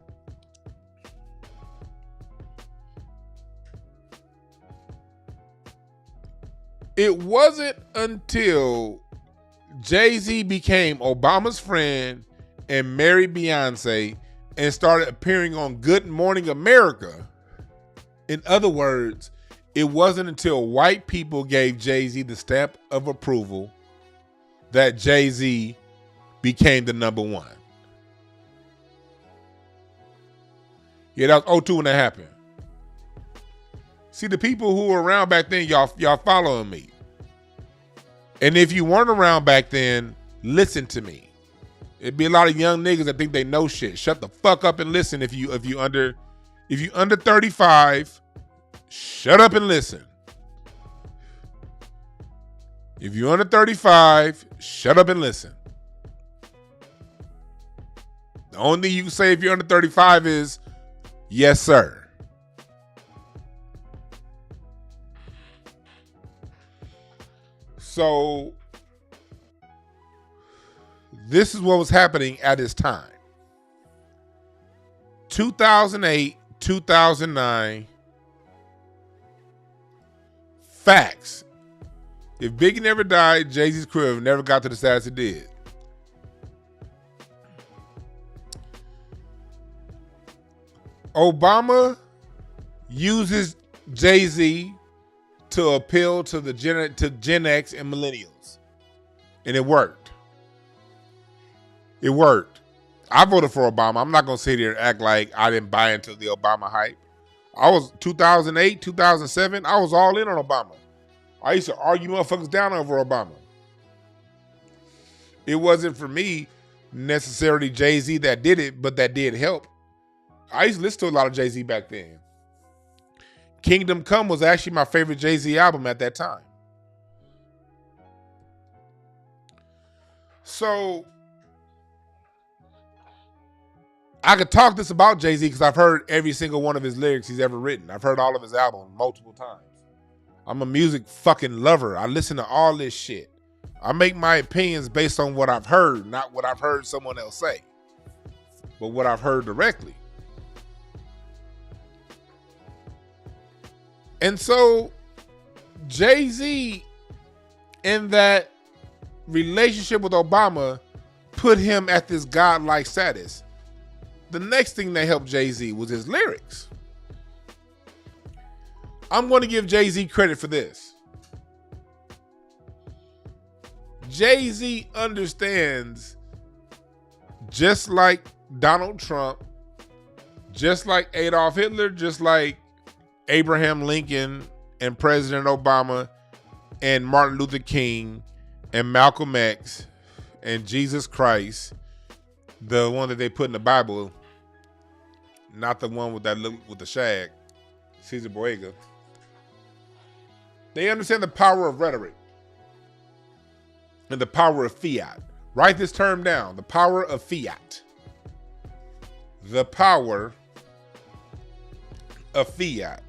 It wasn't until Jay-Z became Obama's friend and married Beyonce and started appearing on Good Morning America. In other words, it wasn't until white people gave Jay-Z the stamp of approval that Jay-Z became the number one. Yeah, that was 2002 when that happened. See, the people who were around back then, y'all following me. And if you weren't around back then, listen to me. It'd be a lot of young niggas that think they know shit. Shut the fuck up and listen. If you under 35, shut up and listen. If you're under 35, shut up and listen. The only thing you can say if you're under 35 is, yes, sir. So, this is what was happening at this time. 2008, 2009. Facts. If Biggie never died, Jay-Z's career never got to the status it did. Obama uses Jay-Z to appeal to Gen X and millennials. And it worked. It worked. I voted for Obama. I'm not going to sit here and act like I didn't buy into the Obama hype. I was 2008, 2007, I was all in on Obama. I used to argue motherfuckers down over Obama. It wasn't for me necessarily Jay-Z that did it, but that did help. I used to listen to a lot of Jay-Z back then. Kingdom Come was actually my favorite Jay-Z album at that time. So, I could talk this about Jay-Z because I've heard every single one of his lyrics he's ever written. I've heard all of his albums multiple times. I'm a music fucking lover. I listen to all this shit. I make my opinions based on what I've heard, not what I've heard someone else say, but what I've heard directly. And so, Jay-Z, in that relationship with Obama, put him at this godlike status. The next thing that helped Jay-Z was his lyrics. I'm going to give Jay-Z credit for this. Jay-Z understands, just like Donald Trump, just like Adolf Hitler, just like Abraham Lincoln and President Obama and Martin Luther King and Malcolm X and Jesus Christ, the one that they put in the Bible, not the one with that look with the shag, Caesar Borgia. They understand the power of rhetoric and the power of fiat. Write this term down, the power of fiat. The power of fiat.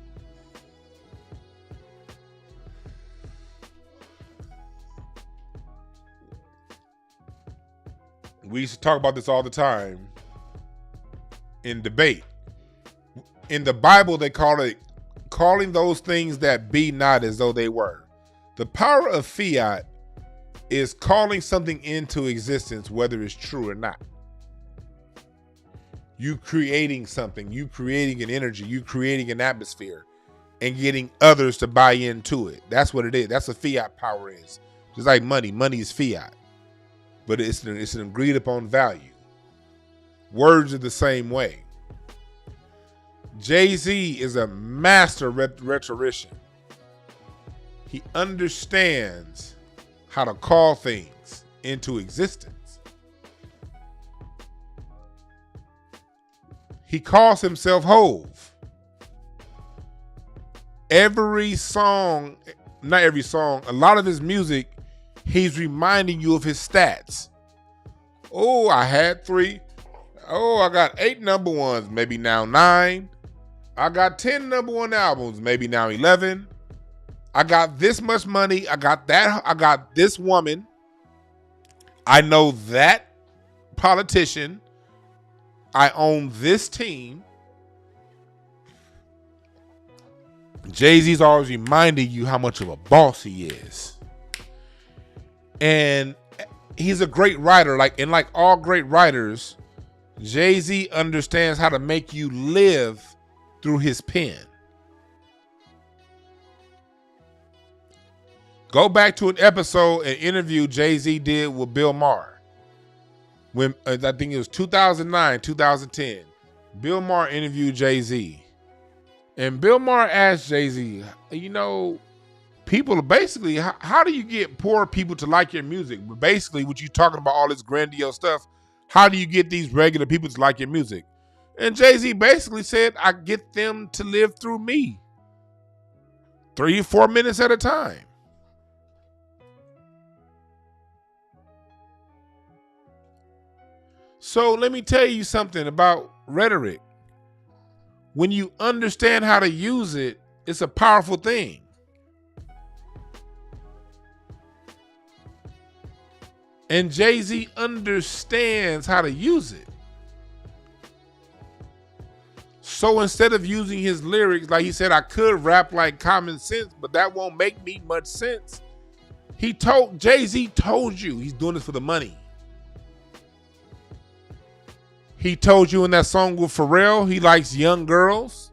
We used to talk about this all the time in debate. In the Bible, they call it calling those things that be not as though they were. The power of fiat is calling something into existence, whether it's true or not. You creating something, you creating an energy, you creating an atmosphere and getting others to buy into it. That's what it is. That's what fiat power is. Just like money. Money is fiat. But it's an agreed upon value. Words are the same way. Jay-Z is a master rhetorician. He understands how to call things into existence. He calls himself Hove. Every song, not every song, a lot of his music, he's reminding you of his stats. Oh, I had 3. Oh, I got 8 number ones, maybe now 9. I got 10 number one albums, maybe now 11. I got this much money. I got that. I got this woman. I know that politician. I own this team. Jay-Z's always reminding you how much of a boss he is. And he's a great writer. Like all great writers, Jay-Z understands how to make you live through his pen. Go back to an interview Jay-Z did with Bill Maher. When I think it was 2009, 2010. Bill Maher interviewed Jay-Z. And Bill Maher asked Jay-Z, people basically, how do you get poor people to like your music? Basically, what you talking about, all this grandiose stuff, how do you get these regular people to like your music? And Jay-Z basically said, I get them to live through me 3 or 4 minutes at a time. So let me tell you something about rhetoric. When you understand how to use it, it's a powerful thing. And Jay-Z understands how to use it. So instead of using his lyrics, like he said, I could rap like Common Sense, but that won't make me much sense. Jay-Z told you he's doing this for the money. He told you in that song with Pharrell, he likes young girls.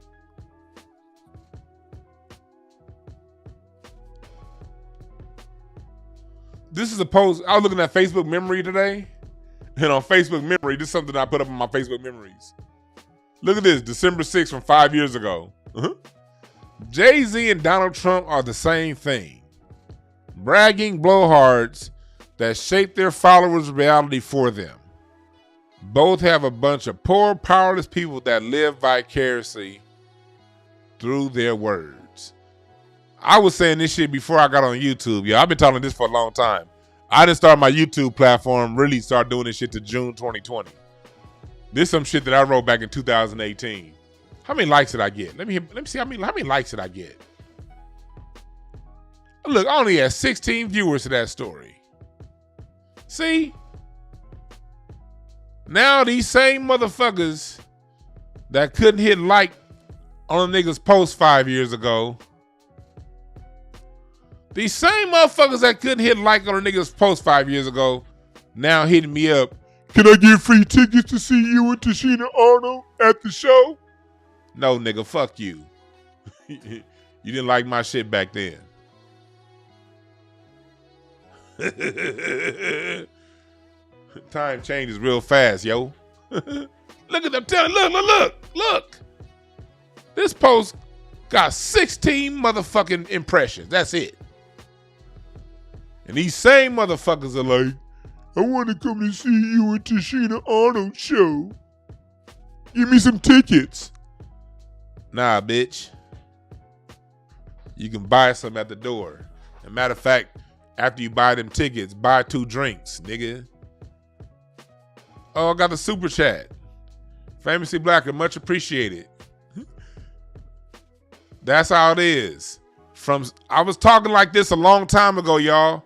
This is a post. I was looking at Facebook memory today. And on Facebook memory, this is something I put up on my Facebook memories. Look at this, December 6th from 5 years ago. Jay-Z and Donald Trump are the same thing. Bragging blowhards that shape their followers' reality for them. Both have a bunch of poor, powerless people that live vicariously through their words. I was saying this shit before I got on YouTube. I've been talking this for a long time. I didn't start my YouTube platform, really start doing this shit to June 2020. This is some shit that I wrote back in 2018. How many likes did I get? Let me see how many likes did I get? Look, I only had 16 viewers to that story. See? Now these same motherfuckers that couldn't hit like on a nigga's post 5 years ago, these same motherfuckers that couldn't hit like on a nigga's post 5 years ago, now hitting me up, can I get free tickets to see you and Tashina Arnold at the show? No, nigga, fuck you. You didn't like my shit back then. Time changes real fast, yo. Look at them telling. Look. This post got 16 motherfucking impressions. That's it. And these same motherfuckers are like, I want to come to see you at Tashina Arnold show. Give me some tickets. Nah, bitch. You can buy some at the door. As a matter of fact, after you buy them tickets, buy 2 drinks, nigga. Oh, I got a super chat. Famously Blacker, much appreciated. That's how it is. I was talking like this a long time ago, y'all.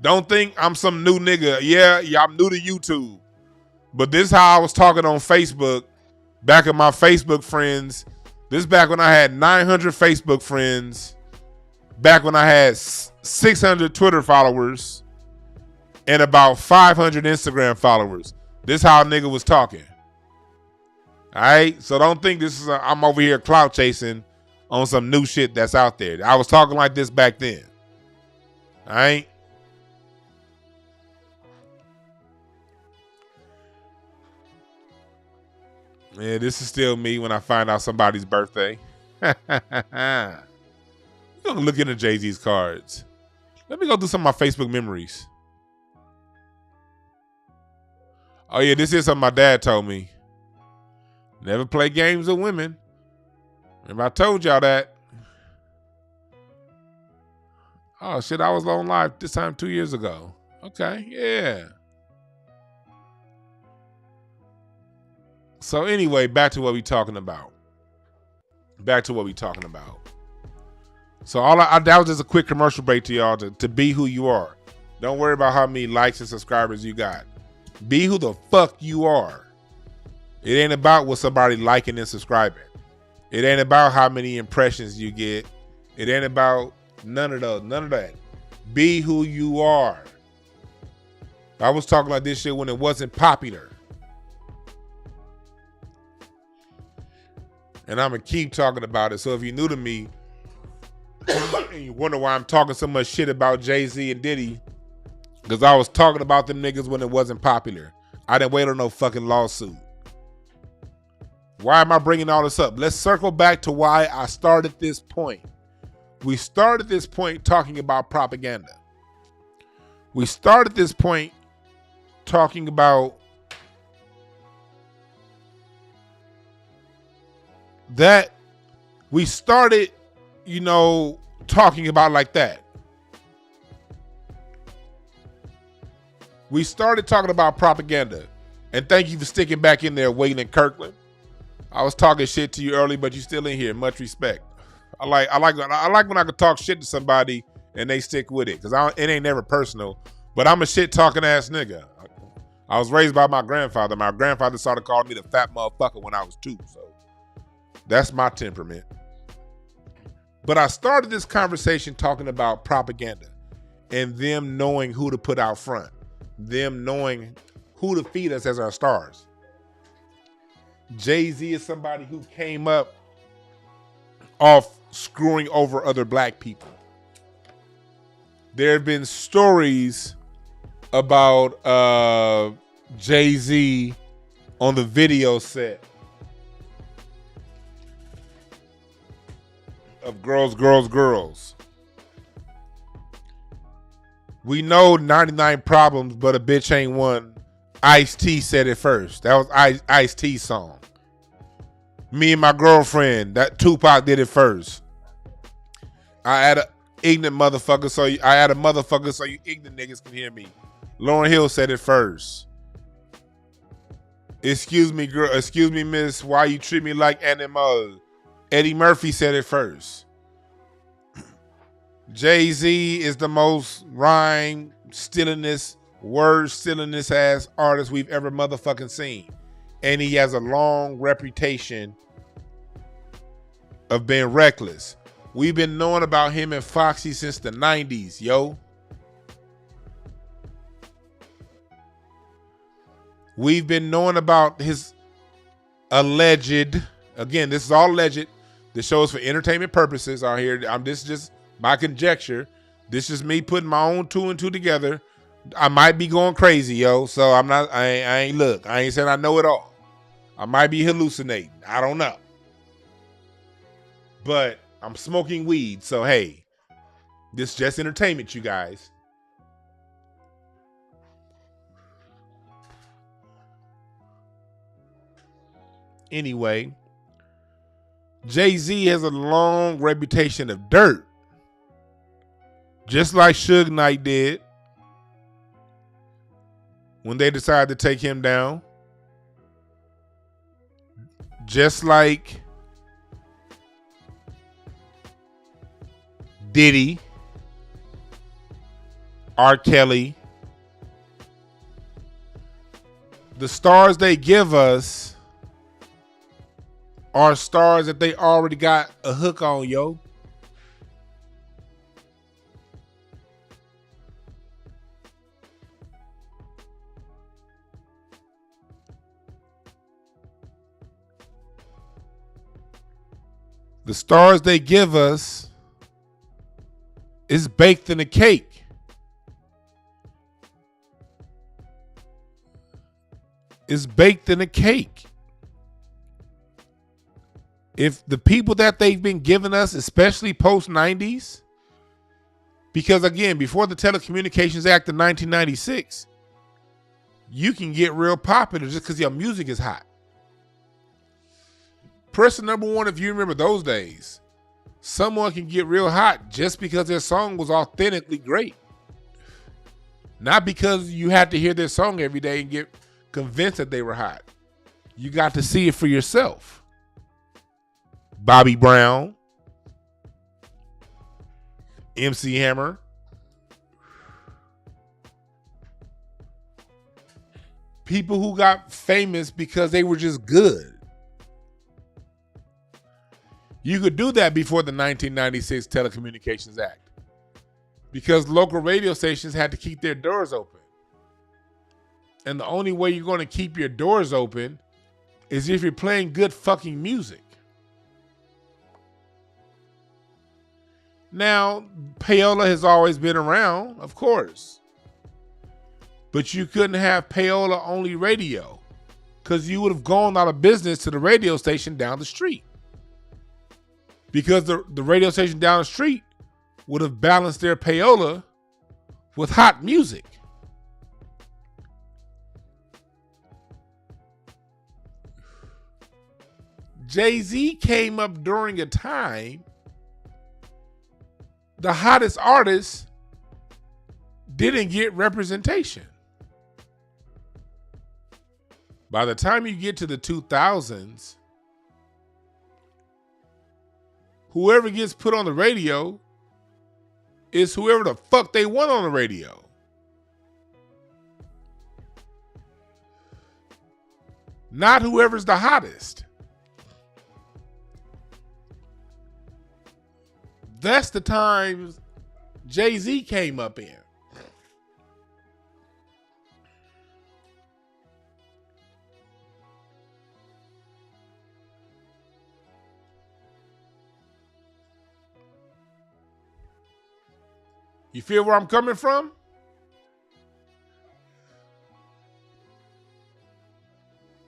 Don't think I'm some new nigga. Yeah, I'm new to YouTube. But this is how I was talking on Facebook. Back at my Facebook friends. This is back when I had 900 Facebook friends. Back when I had 600 Twitter followers. And about 500 Instagram followers. This how a nigga was talking. All right? So don't think this is I'm over here clout chasing on some new shit that's out there. I was talking like this back then. All right? Yeah, this is still me when I find out somebody's birthday. I'm gonna look into Jay-Z's cards. Let me go do some of my Facebook memories. Oh yeah, this is something my dad told me. Never play games with women. Remember I told y'all that. Oh shit, I was on live this time 2 years ago. Okay, yeah. So anyway, back to what we talking about. So that was just a quick commercial break to y'all to be who you are. Don't worry about how many likes and subscribers you got. Be who the fuck you are. It ain't about what somebody liking and subscribing. It ain't about how many impressions you get. It ain't about none of that. Be who you are. I was talking like this shit when it wasn't popular. And I'm going to keep talking about it. So if you're new to me and you wonder why I'm talking so much shit about Jay-Z and Diddy, because I was talking about them niggas when it wasn't popular. I didn't wait on no fucking lawsuit. Why am I bringing all this up? Let's circle back to why I started this point. We started this point talking about propaganda. We started this point talking about that. We started, talking about like that. We started talking about propaganda. And thank you for sticking back in there, Wayne and Kirkland. I was talking shit to you early, but you still in here. Much respect. I like when I can talk shit to somebody and they stick with it, because it ain't never personal. But I'm a shit talking ass nigga. I was raised by my grandfather. My grandfather started calling me the fat motherfucker when I was 2. So that's my temperament. But I started this conversation talking about propaganda and them knowing who to put out front, them knowing who to feed us as our stars. Jay-Z is somebody who came up off screwing over other black people. There have been stories about Jay-Z on the video set of Girls, Girls, Girls. We know 99 Problems, but a bitch ain't one. Ice-T said it first. That was Ice-T's song. Me and My Girlfriend, that Tupac did it first. I had a motherfucker so you ignorant niggas can hear me. Lauryn Hill said it first. Excuse me, girl. Excuse me, miss. Why you treat me like animal? Eddie Murphy said it first. Jay-Z is the most rhyme stealingest, word stealingest ass artist we've ever motherfucking seen. And he has a long reputation of being reckless. We've been knowing about him and Foxy since the 90s, yo. We've been knowing about his alleged, again, this is all alleged. The show is for entertainment purposes out here. This is just my conjecture. This is me putting my own 2 and 2 together. I might be going crazy, yo. So I ain't saying I know it all. I might be hallucinating. I don't know. But I'm smoking weed. So, hey, this is just entertainment, you guys. Anyway, Jay-Z has a long reputation of dirt. Just like Suge Knight did when they decided to take him down. Just like Diddy, R. Kelly. The stars they give us are stars that they already got a hook on, yo. The stars they give us is baked in a cake. It's baked in a cake. If the people that they've been giving us, especially post-90s, because again, before the Telecommunications Act of 1996, you can get real popular just because your music is hot. Person number one, if you remember those days, someone can get real hot just because their song was authentically great. Not because you had to hear their song every day and get convinced that they were hot. You got to see it for yourself. Bobby Brown, MC Hammer, people who got famous because they were just good. You could do that before the 1996 Telecommunications Act because local radio stations had to keep their doors open. And the only way you're going to keep your doors open is if you're playing good fucking music. Now, payola has always been around, of course. But you couldn't have payola only radio because you would have gone out of business to the radio station down the street. Because the radio station down the street would have balanced their payola with hot music. Jay-Z came up during a time the hottest artists didn't get representation. By the time you get to the 2000s, whoever gets put on the radio is whoever the fuck they want on the radio. Not whoever's the hottest. That's the times Jay-Z came up in. You feel where I'm coming from?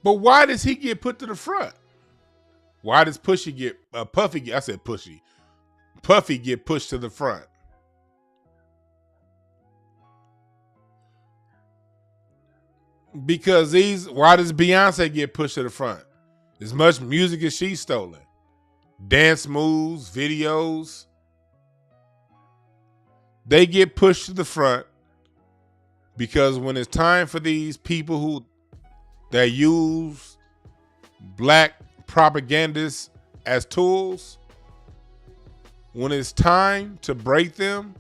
But why does he get put to the front? Why does Puffy get pushed to the front? Because why does Beyonce get pushed to the front? As much music as she's stolen. Dance moves, videos. They get pushed to the front because when it's time for these people that use black propagandists as tools, when it's time to break them,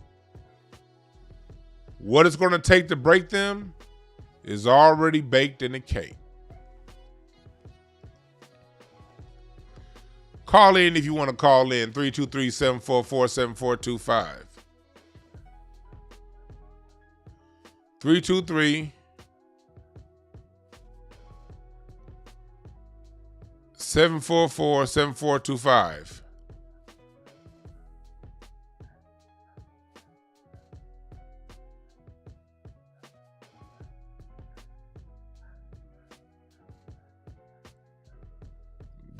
what it's going to take to break them is already baked in the cake. Call in if you want to call in, 323-744-7425. 323-744-7425.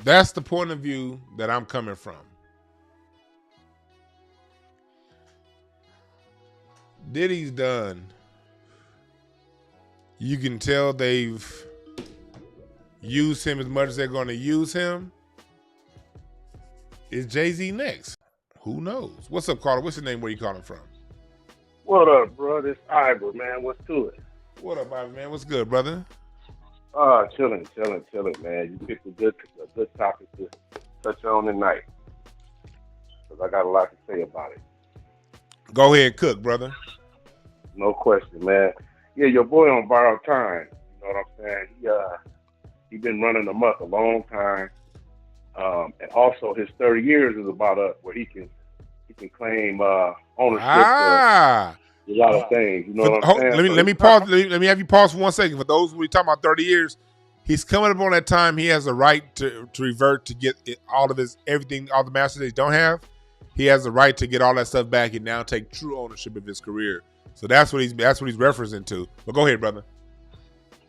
That's the point of view that I'm coming from. Diddy's done. You can tell they've used him as much as they're going to use him. Is Jay-Z next? Who knows? What's up, caller? What's your name? Where you calling from? What up, bro? This Ivor, man. What's to it? What up, Ivor, man? What's good, brother? Chilling, man. You picked a good topic to touch on tonight. Because I got a lot to say about it. Go ahead, cook, brother. No question, man. Yeah, your boy on borrowed time. You know what I'm saying? He been running amok a long time. And also his 30 years is about up where he can claim ownership of a lot of things. You know what I'm saying? Let me pause. Let me have you pause for 1 second. For those who talking about 30 years, he's coming up on that time. He has the right to revert to get all of everything, all the masters that he don't have. He has the right to get all that stuff back and now take true ownership of his career. So that's what he's referencing to. But go ahead, brother.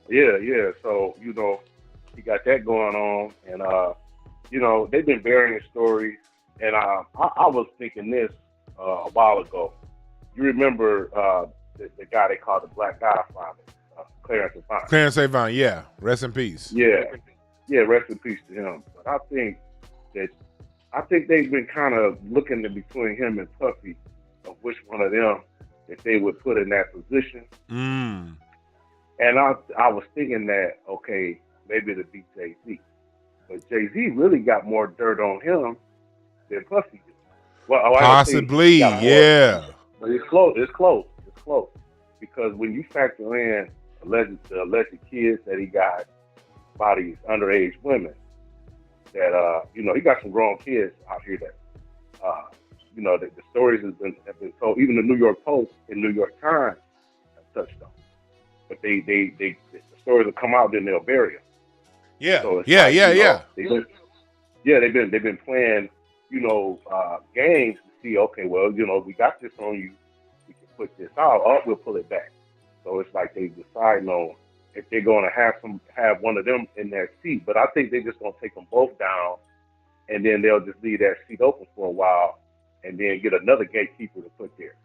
Yeah. So, he got that going on. And, they've been burying stories. And I was thinking this a while ago. You remember the guy they called the Black Godfather, Clarence Avant. Clarence Avant, yeah. Rest in peace. Yeah, rest in peace to him. But I think they've been kind of looking in between him and Puffy of which one of them that they would put in that position. And I was thinking that, okay, maybe it'd be Jay-Z. But Jay-Z really got more dirt on him than Puffy did. Well, possibly, yeah. But it's close. Because when you factor in the alleged kids that he got by these underage women, that, he got some grown kids out here that, the stories have been told. Even the New York Post and New York Times have touched on. but the stories will come out, then they'll bury them. Yeah, So it's yeah, like, yeah, you know, yeah. they've been playing, you know, games to see. Okay, well, you know, we got this on you. We can put this out. Oh, we'll pull it back. So it's like they deciding on if they're going to have one of them in their seat. But I think they're just going to take them both down, and then they'll just leave that seat open for a while, and then get another gatekeeper to put there.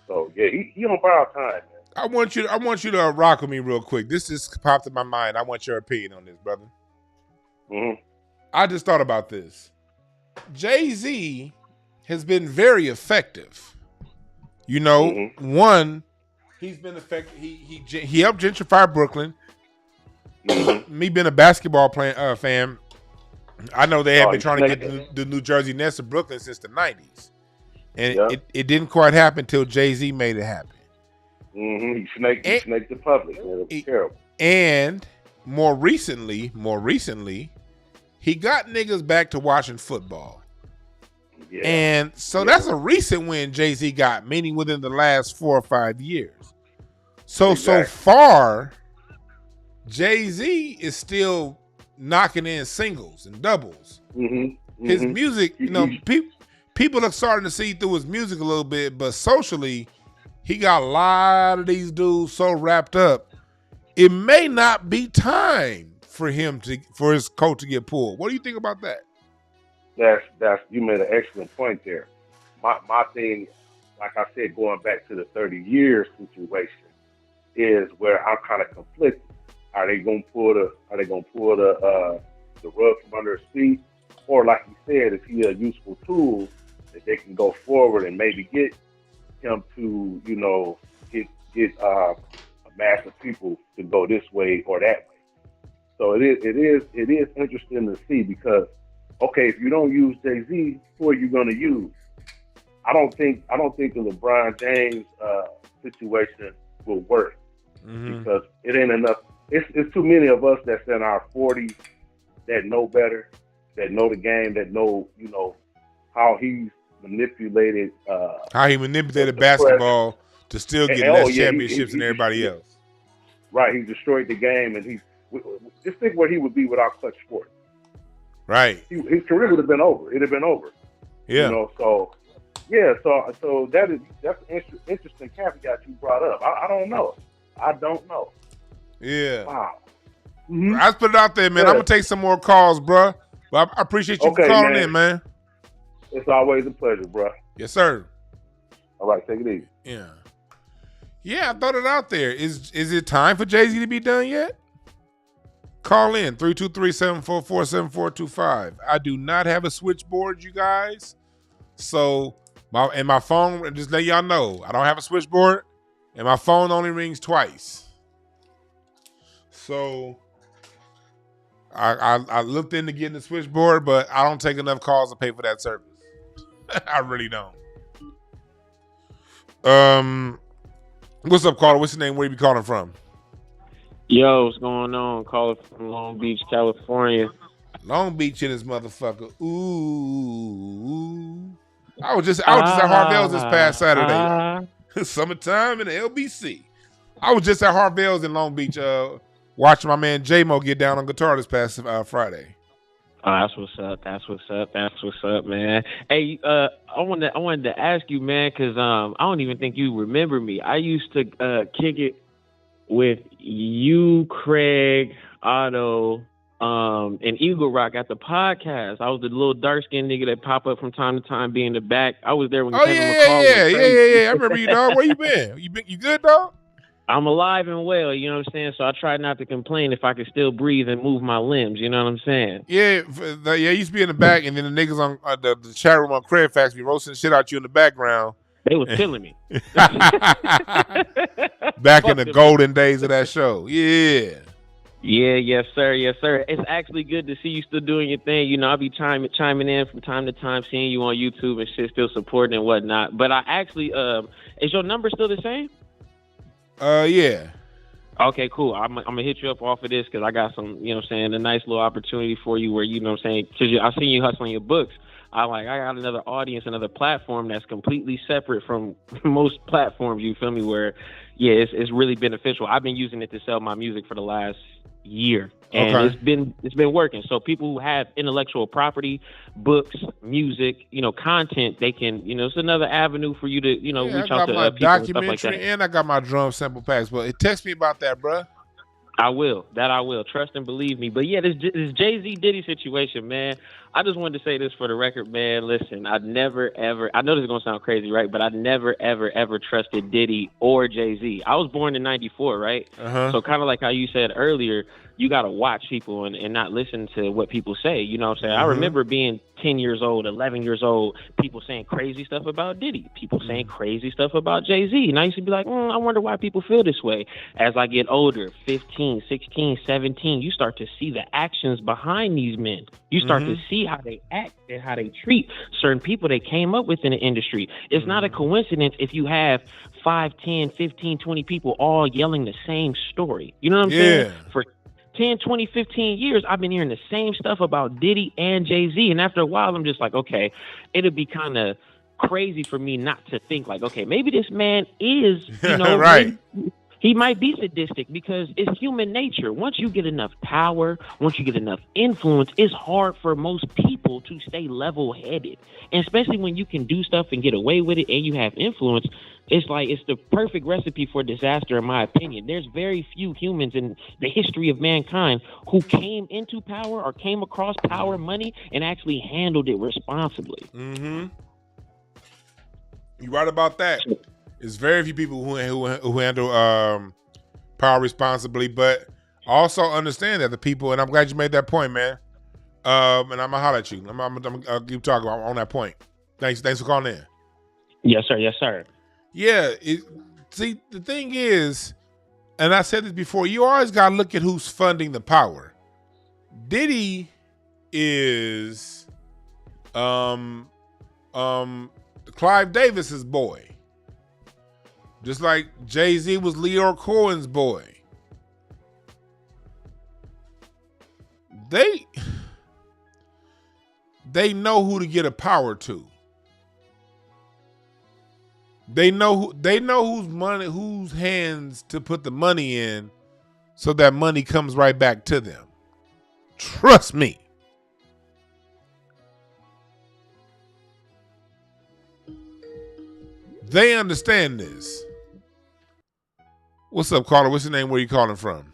So yeah, he on borrowed time, man. I want you to rock with me real quick. This just popped in my mind. I want your opinion on this, brother. Mm-hmm. I just thought about this. Jay-Z has been very effective. You know, one, he's been effective. He helped gentrify Brooklyn. Me being a basketball fan, I know they have been trying to get the New Jersey Nets of Brooklyn since the 90s. And it didn't quite happen until Jay-Z made it happen. He snaked the public. Man. It was terrible. And more recently, he got niggas back to watching football. Yeah. And so that's a recent win Jay-Z got, meaning within the last 4 or 5 years. So far, Jay-Z is still knocking in singles and doubles. His music, you know, people are starting to see through his music a little bit, but socially, he got a lot of these dudes so wrapped up. It may not be time for his coat to get pulled. What do you think about that? That's you made an excellent point there. My thing, like I said, going back to the 30 years situation, is where I'm kind of conflicted. Are they gonna pull the rug from under his feet, or like you said, is he a useful tool that they can go forward and maybe get him to, you know, get a mass of people to go this way or that way. So it is interesting to see, because okay, if you don't use Jay-Z, who are you going to use? I don't think the LeBron James situation will work, because it ain't enough. It's too many of us that's in our 40s that know better, that know the game, that know, you know, how he's manipulated basketball to still get less championships than everybody else. Right, he destroyed the game, and just think where he would be without clutch sports. Right, his career would have been over. It'd have been over. Yeah, you know. So yeah, so that's an interesting caveat you brought up. I don't know. Yeah. Wow. I put it out there, man. I'm gonna take some more calls, bro. But I appreciate you calling in, man. It's always a pleasure, bro. Yes, sir. All right, take it easy. Yeah, I thought it out there. Is it time for Jay-Z to be done yet? Call in 323-744-7425. I do not have a switchboard, you guys. So my phone, just let y'all know, I don't have a switchboard, and my phone only rings twice. So I looked into getting a switchboard, but I don't take enough calls to pay for that service. I really don't. What's up, caller? What's your name? Where you be calling from? Yo, what's going on? Calling from Long Beach, California. Long Beach in this motherfucker. Ooh. I was just at Harvell's this past Saturday. Summertime in the LBC. I was just at Harvell's in Long Beach watching my man J-Mo get down on guitar this past Friday. Oh, that's what's up, man. Hey, I wanted to ask you, man, because I don't even think you remember me. I used to kick it with you, Craig, Otto, and Eagle Rock at the podcast. I was the little dark-skinned nigga that pop up from time to time, be in the back. I was there when Kevin McCall was crazy. Yeah. I remember you, dog. Where you been? You good, dog? I'm alive and well, you know what I'm saying? So I try not to complain if I can still breathe and move my limbs, you know what I'm saying? Yeah, I used to be in the back, and then the niggas on the chat room on Craig Facts be roasting shit out you in the background. They was killing me. Back in the golden days of that show. Yeah. Yeah, yes, sir. It's actually good to see you still doing your thing. You know, I'll be chiming in from time to time, seeing you on YouTube and shit, still supporting and whatnot. But I actually, is your number still the same? Yeah. Okay, cool. I'm gonna hit you up off of this because I got some, you know what I'm saying, a nice little opportunity for you where, you know what I'm saying, because I seen you hustling your books. I got another audience, another platform that's completely separate from most platforms. You feel me? Where, yeah, it's really beneficial. I've been using it to sell my music for the last year, and it's been working. So people who have intellectual property, books, music, content, they can, it's another avenue for you to, reach out to my people and stuff like that. and I got my drum sample packs. But text me about that, bruh. I will. Trust and believe me. But yeah, this Jay-Z Diddy situation, man. I just wanted to say this for the record, man. Listen, I'd never, ever, I know this is going to sound crazy, right? But I never, ever, ever trusted Diddy or Jay-Z. I was born in 94, right? So kind of like how you said earlier, you got to watch people and not listen to what people say. You know what I'm saying? I remember being 10 years old, 11 years old, people saying crazy stuff about Diddy, people saying crazy stuff about Jay-Z. And I used to be like, I wonder why people feel this way. As I get older, 15, 16, 17, you start to see the actions behind these men. You start to see how they act and how they treat certain people they came up with in the industry. It's not a coincidence if you have 5, 10, 15, 20 people all yelling the same story. You know what I'm saying? For 10, 20, 15 years, I've been hearing the same stuff about Diddy and Jay-Z. And after a while, I'm just like, okay, it'd be kind of crazy for me not to think like, okay, maybe this man is, right. He might be sadistic because it's human nature. Once you get enough power, once you get enough influence, it's hard for most people to stay level-headed. And especially when you can do stuff and get away with it and you have influence, it's the perfect recipe for disaster, in my opinion. There's very few humans in the history of mankind who came into power or came across power, money, and actually handled it responsibly. You're right about that. It's very few people who handle power responsibly, but also understand that the people, and I'm glad you made that point, man. And I'm gonna holler at you. I'll keep talking on that point. Thanks for calling in. Yes, sir. Yes, sir. Yeah. See, the thing is, and I said this before, you always gotta look at who's funding the power. Diddy is Clive Davis's boy. Just like Jay-Z was Lyor Cohen's boy. They know who to get a power to. They know whose hands to put the money in so that money comes right back to them. Trust me. They understand this. What's up, caller? What's your name? Where you calling from?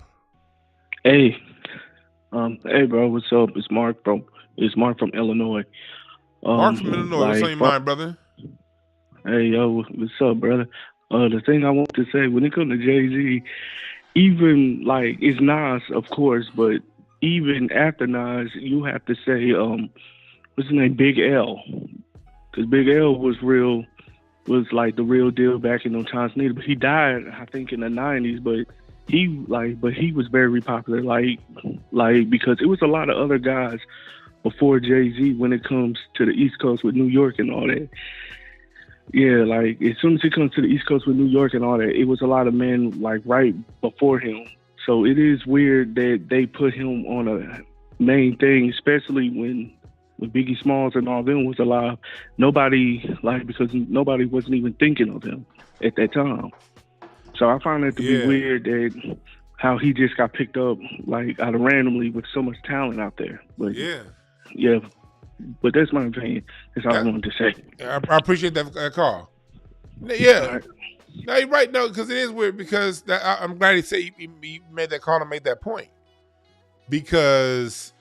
Hey, bro. What's up? It's Mark from Illinois. Mark from Illinois. What's on your mind, brother? Hey, yo, what's up, brother? The thing I want to say when it comes to Jay-Z, even it's Nas, of course, but even after Nas, you have to say, what's his name, Big L, because Big L was like the real deal back in those times. But he died, I think, in the 90s. But he was very popular, because it was a lot of other guys before Jay-Z when it comes to the East Coast with New York and all that. Yeah, as soon as it comes to the East Coast with New York and all that, it was a lot of men right before him. So it is weird that they put him on a main thing, especially when Biggie Smalls and all them was alive. Because nobody wasn't even thinking of him at that time. So I find it to be weird that how he just got picked up out of randomly with so much talent out there. But yeah. But that's my opinion. That's all I wanted to say. I appreciate that call. Yeah. Right. No, you're right. No, because it is weird. Because I'm glad he said he made that call and made that point. Because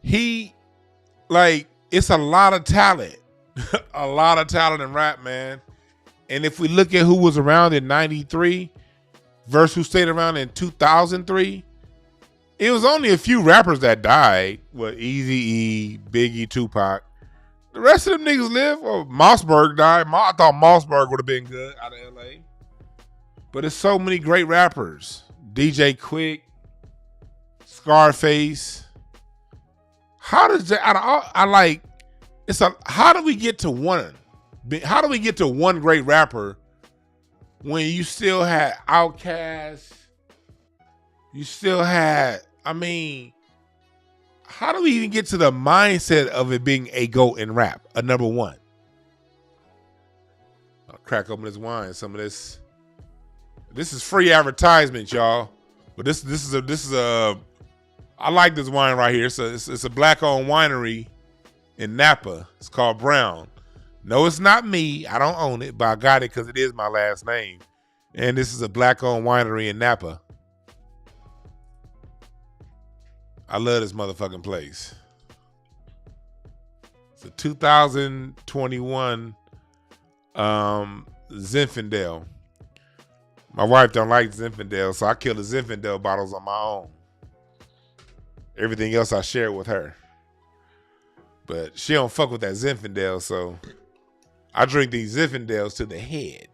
it's a lot of talent. A lot of talent in rap, man. And if we look at who was around in 93 versus who stayed around in 2003, it was only a few rappers that died. Eazy-E, Biggie, Tupac. The rest of them niggas live. Or Mossberg died. I thought Mossberg would have been good out of LA. But there's so many great rappers. DJ Quick, Scarface. How does that? How do we get to one? How do we get to one great rapper when you still had Outkast? You still had. How do we even get to the mindset of it being a GOAT in rap, a number one? I'll crack open this wine. Some of this. This is free advertisement, y'all. But this is a. I like this wine right here. So it's a black-owned winery in Napa. It's called Brown. No, it's not me. I don't own it, but I got it because it is my last name. And this is a black-owned winery in Napa. I love this motherfucking place. It's a 2021 Zinfandel. My wife don't like Zinfandel, so I kill the Zinfandel bottles on my own. Everything else I share with her. But she don't fuck with that Zinfandel, so I drink these Zinfandels to the head.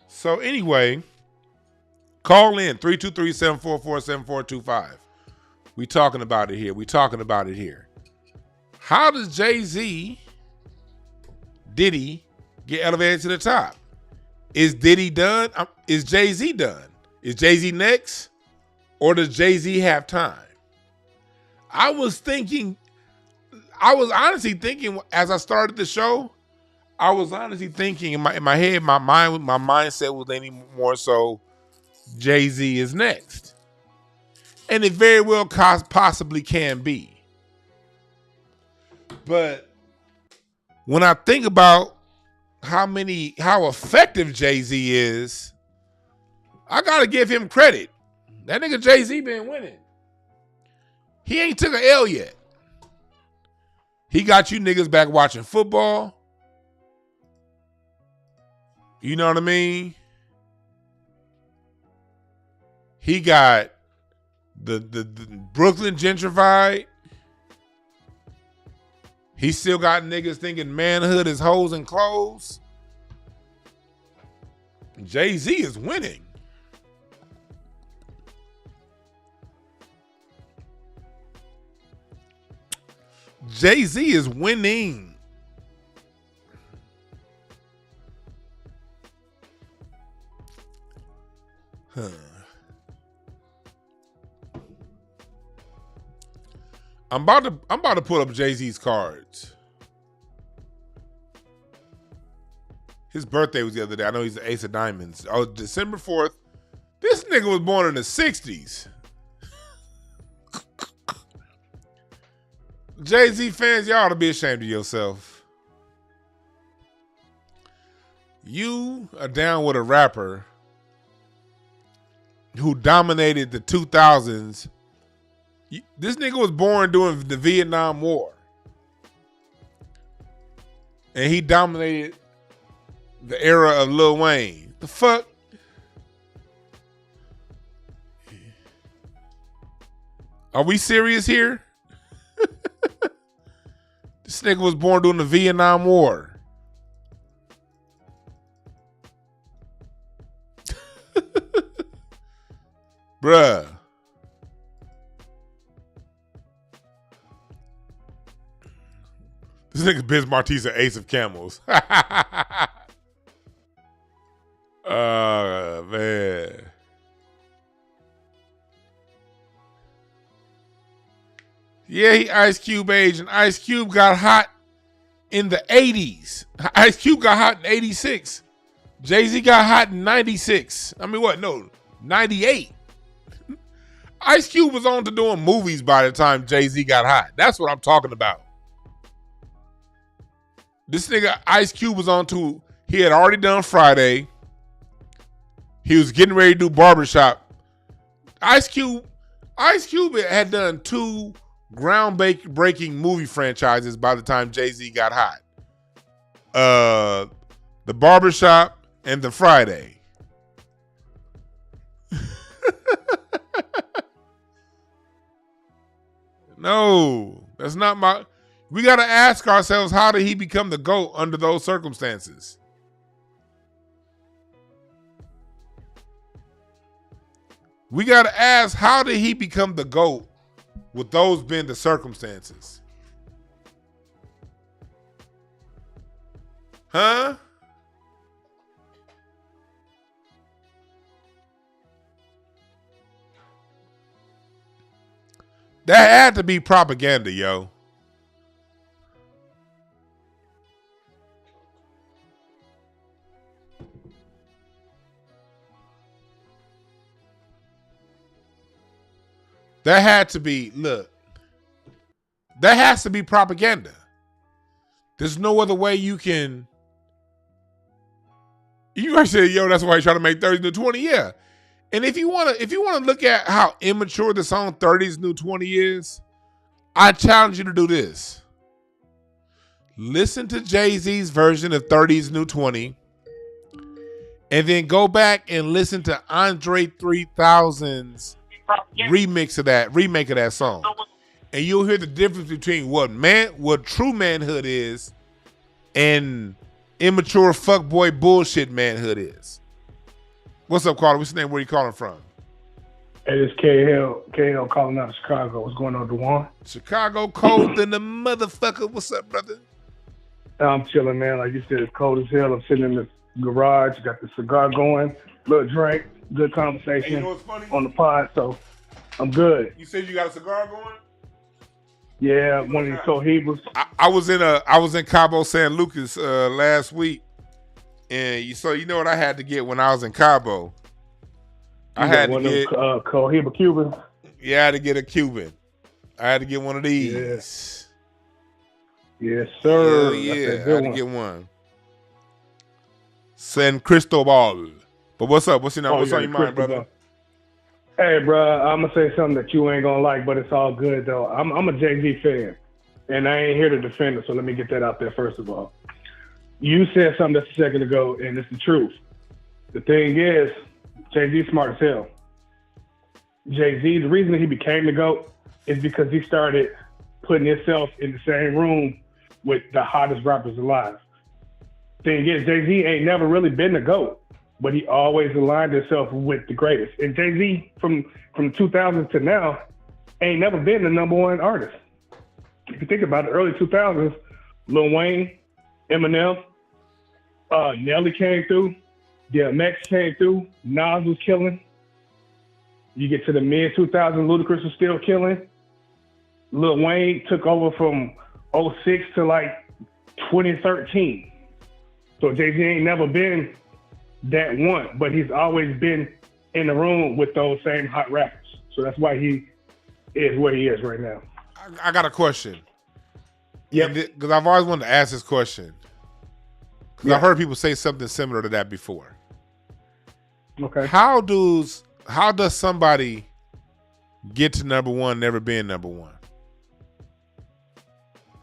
So anyway, call in 323-744-7425. We talking about it here. How does Jay-Z, Diddy get elevated to the top? Is Diddy done? Is Jay-Z done? Is Jay-Z next? Or does Jay-Z have time? I was honestly thinking as I started the show, I was honestly thinking in my head, my mindset was leaning more so Jay-Z is next. And it very well possibly can be. But when I think about how effective Jay-Z is, I gotta give him credit. That nigga Jay-Z been winning. He ain't took an L yet. He got you niggas back watching football. You know what I mean? He got the Brooklyn gentrified. He still got niggas thinking manhood is hoes and clothes. Jay-Z is winning. Jay-Z is winning. I'm about to pull up Jay-Z's cards. His birthday was the other day. I know he's the Ace of Diamonds. Oh, December 4th. This nigga was born in the 60s. Jay-Z fans, y'all ought to be ashamed of yourself. You are down with a rapper who dominated the 2000s. This nigga was born during the Vietnam War. And he dominated the era of Lil Wayne. The fuck? Are we serious here? This nigga was born during the Vietnam War. Bruh. This nigga Biz Martisa, Ace of Camels. Man. Yeah, he Ice Cube age, and Ice Cube got hot in the 80s. Ice Cube got hot in 86. Jay-Z got hot in 96. I mean, what? No, 98. Ice Cube was on to doing movies by the time Jay-Z got hot. That's what I'm talking about. This nigga Ice Cube was on to, he had already done Friday. He was getting ready to do Barbershop. Ice Cube had done 2 groundbreaking movie franchises by the time Jay-Z got hot. The Barbershop and the Friday. No, that's not my... We got to ask ourselves, how did he become the GOAT under those circumstances? We got to ask, how did he become the GOAT with those being the circumstances? Huh? That had to be propaganda, yo. That had to be, look, that has to be propaganda. There's no other way you can. You guys say, yo, that's why he's trying to make 30s New 20. Yeah. And if you wanna look at how immature the song 30s New 20 is, I challenge you to do this. Listen to Jay-Z's version of 30s New 20, and then go back and listen to Andre 3000's remake of that song. And you'll hear the difference between what true manhood is and immature fuckboy bullshit manhood is. What's up, Carter? What's your name? Where you calling from? Hey, it's KL calling out of Chicago. What's going on, DeJuan? Chicago cold than the motherfucker. What's up, brother? I'm chilling, man. Like you said, it's cold as hell. I'm sitting in the garage, got the cigar going, little drink, good conversation you know what's funny? On the pod, so I'm good. You said you got a cigar going? Yeah, one of these Cohibas. I was in Cabo San Lucas last week, and you know what I had to get when I was in Cabo? I had to get Cohiba Cubans. Yeah, I had to get a Cuban. I had to get one of these. Yes, sir. Yeah, I had to get one. San Cristobal. But what's up? What's on your mind, brother? Hey, bro, I'm going to say something that you ain't going to like, but it's all good, though. I'm a Jay-Z fan, and I ain't here to defend it, so let me get that out there first of all. You said something just a second ago, and it's the truth. The thing is, Jay-Z's smart as hell. Jay-Z, the reason that he became the GOAT is because he started putting himself in the same room with the hottest rappers alive. Thing is, Jay-Z ain't never really been the GOAT, but he always aligned himself with the greatest. And Jay-Z, from 2000 to now, ain't never been the number one artist. If you think about the early 2000s, Lil Wayne, Eminem, Nelly came through, DMX came through, Nas was killing. You get to the mid-2000s, Ludacris was still killing. Lil Wayne took over from 06 to like 2013. So Jay-Z ain't never been that one, but he's always been in the room with those same hot rappers. So that's why he is where he is right now. I got a question. Yeah, because I've always wanted to ask this question. Because I've heard people say something similar to that before. Okay. How does somebody get to number one never being number one?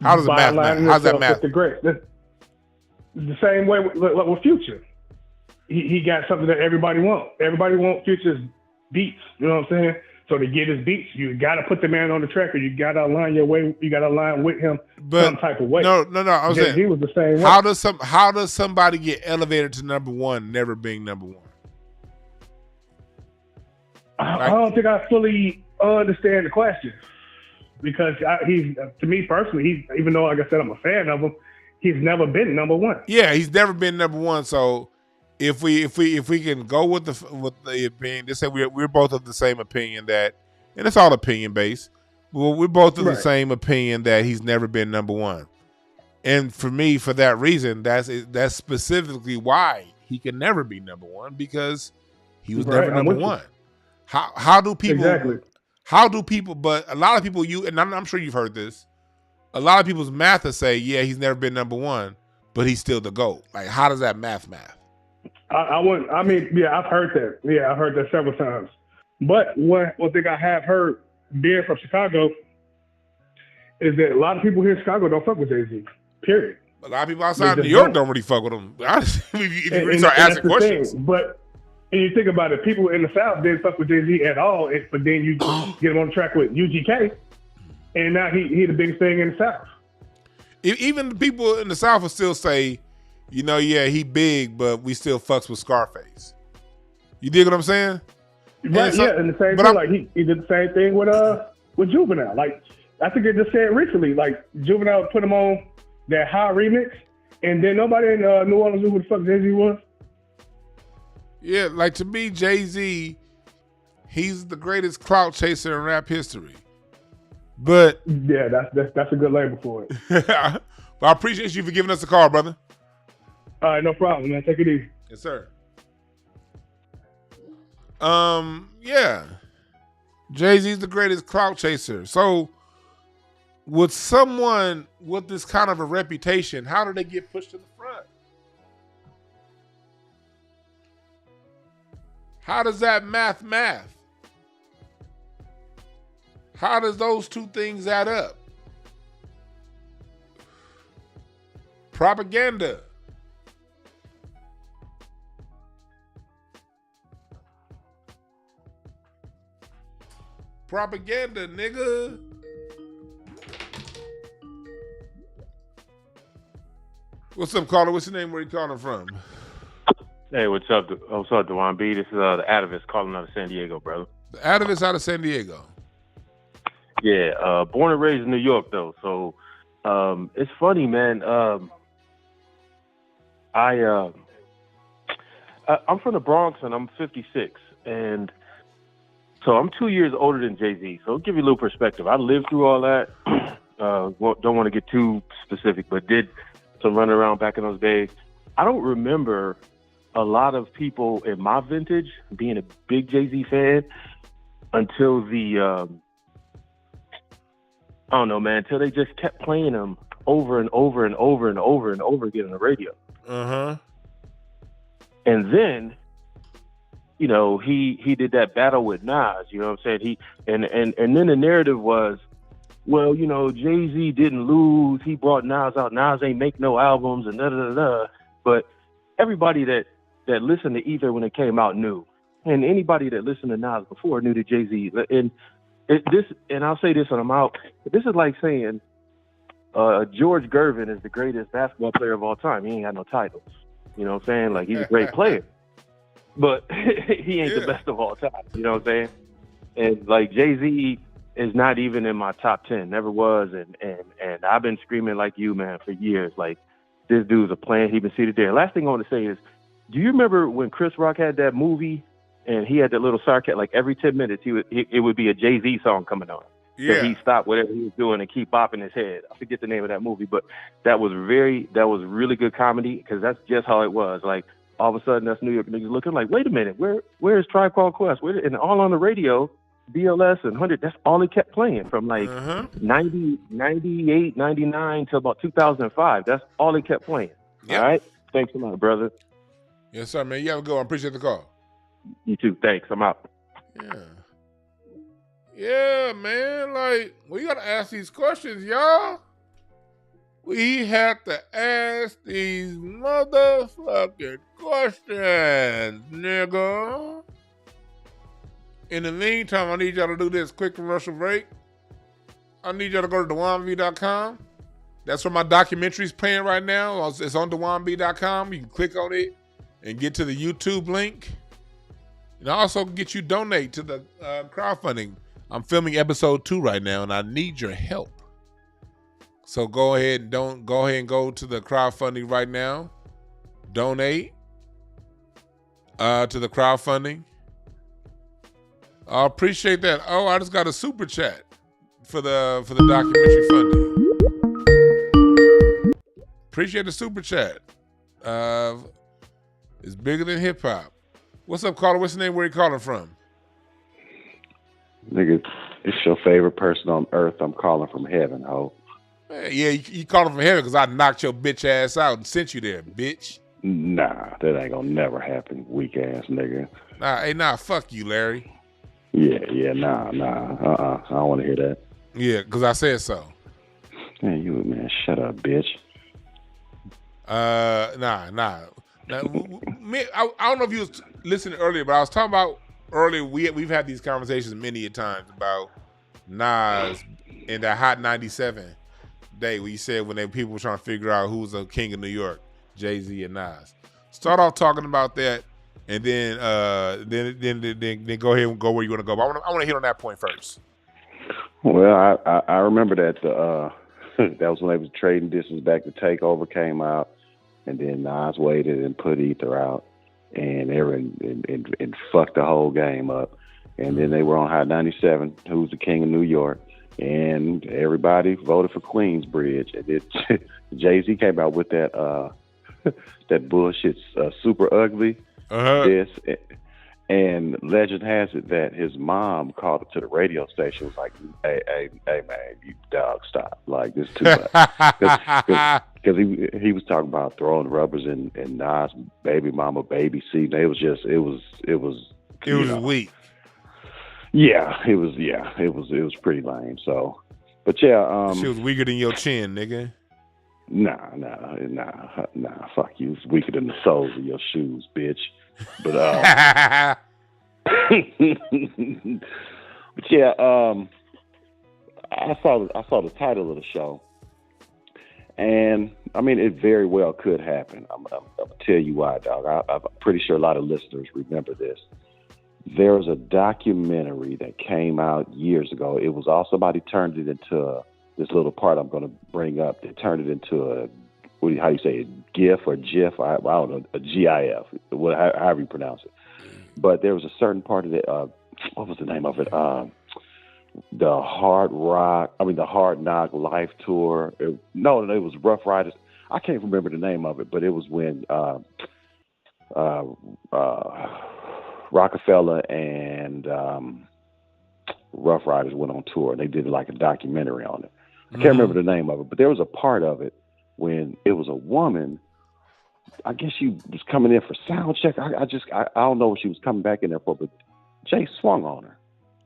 How does it math? How's that math? The same way with Future. He got something that everybody wants. Everybody wants Future's beats. You know what I'm saying? So to get his beats, you got to put the man on the track, or you got to align your way. You got to align with him some type of way. No. I was saying he was the same way. How does somebody get elevated to number one, never being number one? I don't think I fully understand the question, because he's, to me personally, even though, like I said, I'm a fan of him, he's never been number one. Yeah, he's never been number one. So if we can go with the opinion, just say we're both of the same opinion that, and it's all opinion based. Well, we're both of the same opinion that he's never been number one. And for me, for that reason, that's specifically why he can never be number one, because he was never number one. How do people? But a lot of people, and I'm sure you've heard this. A lot of people's math will say, yeah, he's never been number one, but he's still the GOAT. Like, how does that math? I've heard that. Yeah, I've heard that several times. But one thing I have heard, being from Chicago, is that a lot of people here in Chicago don't fuck with Jay-Z. Period. A lot of people outside New York don't really fuck with him. Honestly, if you really start asking questions. But and you think about it, people in the South didn't fuck with Jay-Z at all. But then you get him on the track with UGK, and now he the biggest thing in the South. Even the people in the South will still say, yeah, he big, but we still fucks with Scarface. You dig what I'm saying? Right, and the same thing. Like he did the same thing with Juvenile. Like, I think they just said recently, like Juvenile put him on that High remix, and then nobody in New Orleans knew who the fuck Jay-Z was. Yeah, like, to me, Jay-Z, he's the greatest clout chaser in rap history. But yeah, that's a good label for it. but I appreciate you for giving us a call, brother. All right, no problem, man. Take it easy. Yes, sir. Yeah. Jay-Z's the greatest clout chaser. So with someone with this kind of a reputation, how do they get pushed to the front? How does that math? How does those two things add up? Propaganda. Propaganda, nigga. What's up, caller? What's your name? Where you calling from? Hey, what's up? What's up, Dewan B? This is the Atavist calling out of San Diego, brother. The Atavist out of San Diego. Yeah, born and raised in New York, though. So it's funny, man. I'm from the Bronx, and I'm 56, and so I'm 2 years older than Jay-Z. So I'll give you a little perspective. I lived through all that. Don't want to get too specific, but did some running around back in those days. I don't remember a lot of people in my vintage being a big Jay-Z fan until I don't know, man, until they just kept playing him over and over and over and over and over again on the radio. Uh-huh. And then, you know, he did that battle with Nas, you know what I'm saying? And then the narrative was, well, you know, Jay-Z didn't lose. He brought Nas out. Nas ain't make no albums and da-da-da-da. But everybody that listened to Ether when it came out knew. And anybody that listened to Nas before knew that Jay-Z. And I'll say this and I'm out. This is like saying George Gervin is the greatest basketball player of all time. He ain't got no titles. You know what I'm saying? Like, he's a great player. But he ain't the best of all time. You know what I'm saying? And like Jay-Z is not even in my top 10. Never was. And I've been screaming like you, man, for years. Like, this dude's a plan. He's been seated there. Last thing I want to say is, do you remember when Chris Rock had that movie and he had that little sarcasm, like every 10 minutes it would be a Jay-Z song coming on. Yeah. So he stopped whatever he was doing and keep bopping his head. I forget the name of that movie, but that was really good comedy because that's just how it was. Like, all of a sudden, that's New York niggas looking like, wait a minute, where is Tribe Called Quest? And all on the radio, BLS and 100, that's all he kept playing from like 90, 98, 99 till about 2005. That's all he kept playing. Yep. All right? Thanks a lot, brother. Yes, sir, man. You have a good one. Appreciate the call. You too. Thanks. I'm out. Yeah. Yeah, man. Like, we got to ask these questions, y'all. We have to ask these motherfucking questions, nigga. In the meantime, I need y'all to do this quick commercial break. I need y'all to go to DewanB.com. That's where my documentary's playing right now. It's on DewanB.com. You can click on it and get to the YouTube link. And I also get you donate to the crowdfunding. I'm filming episode 2 right now, and I need your help. So go ahead and go to the crowdfunding right now. Donate to the crowdfunding. I appreciate that. Oh, I just got a super chat for the documentary funding. Appreciate the super chat. It's bigger than hip hop. What's up, caller? What's your name? Where you calling from? Nigga, it's your favorite person on earth. I'm calling from heaven, ho. Man, yeah, you calling from heaven because I knocked your bitch ass out and sent you there, bitch. Nah, that ain't gonna never happen, weak ass nigga. Nah, fuck you, Larry. Yeah, nah, I don't want to hear that. Yeah, because I said so. Man, shut up, bitch. Nah. Now, I don't know if you was listening earlier, but I was talking about earlier. We've had these conversations many a times about Nas in that Hot 97 day where you said when people were trying to figure out who was the king of New York, Jay-Z and Nas. Start off talking about that, and then go ahead and go where you want to go. But I want to hit on that point first. Well, I remember that that was when they was trading distance back. The Takeover came out, and then Nas waited and put Ether out, and they were and fucked the whole game up. And then they were on Hot 97, who's the king of New York, and everybody voted for Queensbridge. And Jay-Z came out with that that bullshit, super ugly. This, and legend has it that his mom called up to the radio station, was like, hey man, you dog, stop, like this too much, because he was talking about throwing rubbers in Nas' baby mama baby seat. It was weak. Yeah, it was pretty lame. So, but yeah, she was weaker than your chin, nigga. Nah, fuck you. It's weaker than the soles of your shoes, bitch. But but yeah, I saw the title of the show, and I mean, it very well could happen. I'm gonna tell you why, dog. I'm pretty sure a lot of listeners remember this. There was a documentary that came out years ago. It was all, somebody turned it into this little part I'm going to bring up. They turned it into how you say it, GIF or GIF? I don't know, a GIF, however you pronounce it. But there was a certain part of it. What was the name of it? The Hard Knock Life Tour. It was Rough Riders. I can't remember the name of it, but it was when Rockefeller and Rough Riders went on tour, and they did like a documentary on it. I can't remember the name of it, but there was a part of it when it was a woman. I guess she was coming in for sound check. I don't know what she was coming back in there for, but Jay swung on her,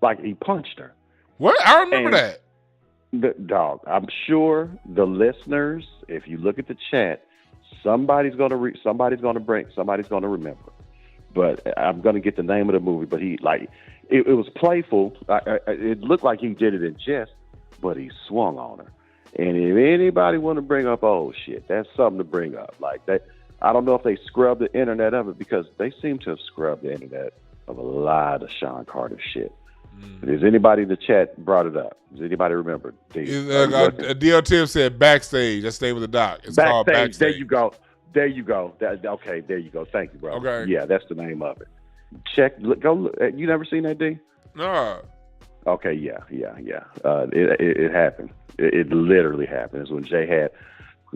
like he punched her. What? I remember that. Dog, I'm sure the listeners, if you look at the chat, somebody's gonna remember. But I'm gonna get the name of the movie. But it was playful. It looked like he did it in jest, but he swung on her. And if anybody want to bring up old shit, that's something to bring up. Like that, I don't know if they scrubbed the internet of it, because they seem to have scrubbed the internet of a lot of Sean Carter shit. Has anybody in the chat brought it up? Does anybody remember? DL Tim said Backstage. That's the name of the doc. It's called Backstage. There you go. There you go. There you go. Thank you, bro. Okay. Yeah, that's the name of it. Go look. You never seen that, D? No. Okay, yeah. It happened. It literally happened. It's when Jay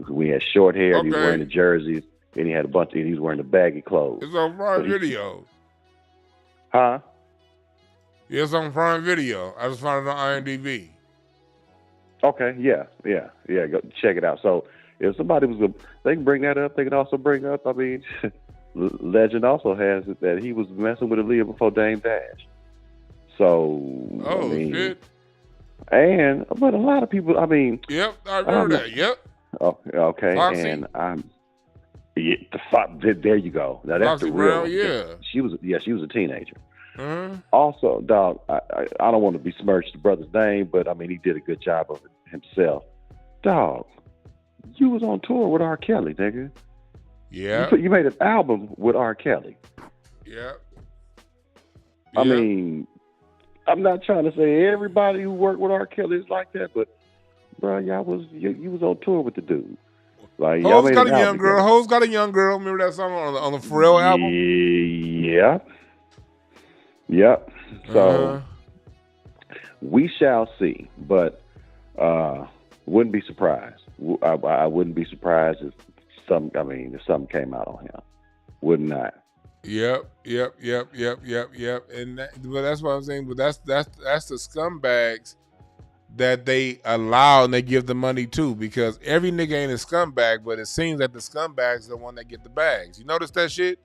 we had short hair, and he was wearing the jerseys, and he had he was wearing the baggy clothes. It's on Prime Video. Huh? Yeah, it's on Prime Video. I just found it on IMDb. Okay, yeah. Go check it out. So if somebody they can bring that up. They can also bring up, I mean, legend also has it that he was messing with Aaliyah before Dame Dash. So, shit. But a lot of people, I mean. Yep, I remember that. Yep. Oh, okay, Foxy. And there you go. Now that's Foxy the real. Brown, yeah. She was a teenager. Uh-huh. Also, dog, I don't want to besmirch the brother's name, but I mean, he did a good job of it himself. Dog, you was on tour with R. Kelly, nigga. Yeah. You made an album with R. Kelly. Yeah. I mean, I'm not trying to say everybody who worked with R. Kelly is like that, but bro, you was on tour with the dude. Like, Ho's got a young girl. Ho's got a young girl. Remember that song on the Pharrell album? Yep. So we shall see, but wouldn't be surprised. I wouldn't be surprised if something came out on him. Would not. Yep. And but that's what I'm saying. But that's the scumbags that they allow and they give the money to, because every nigga ain't a scumbag, but it seems that the scumbags are the one that get the bags. You notice that shit?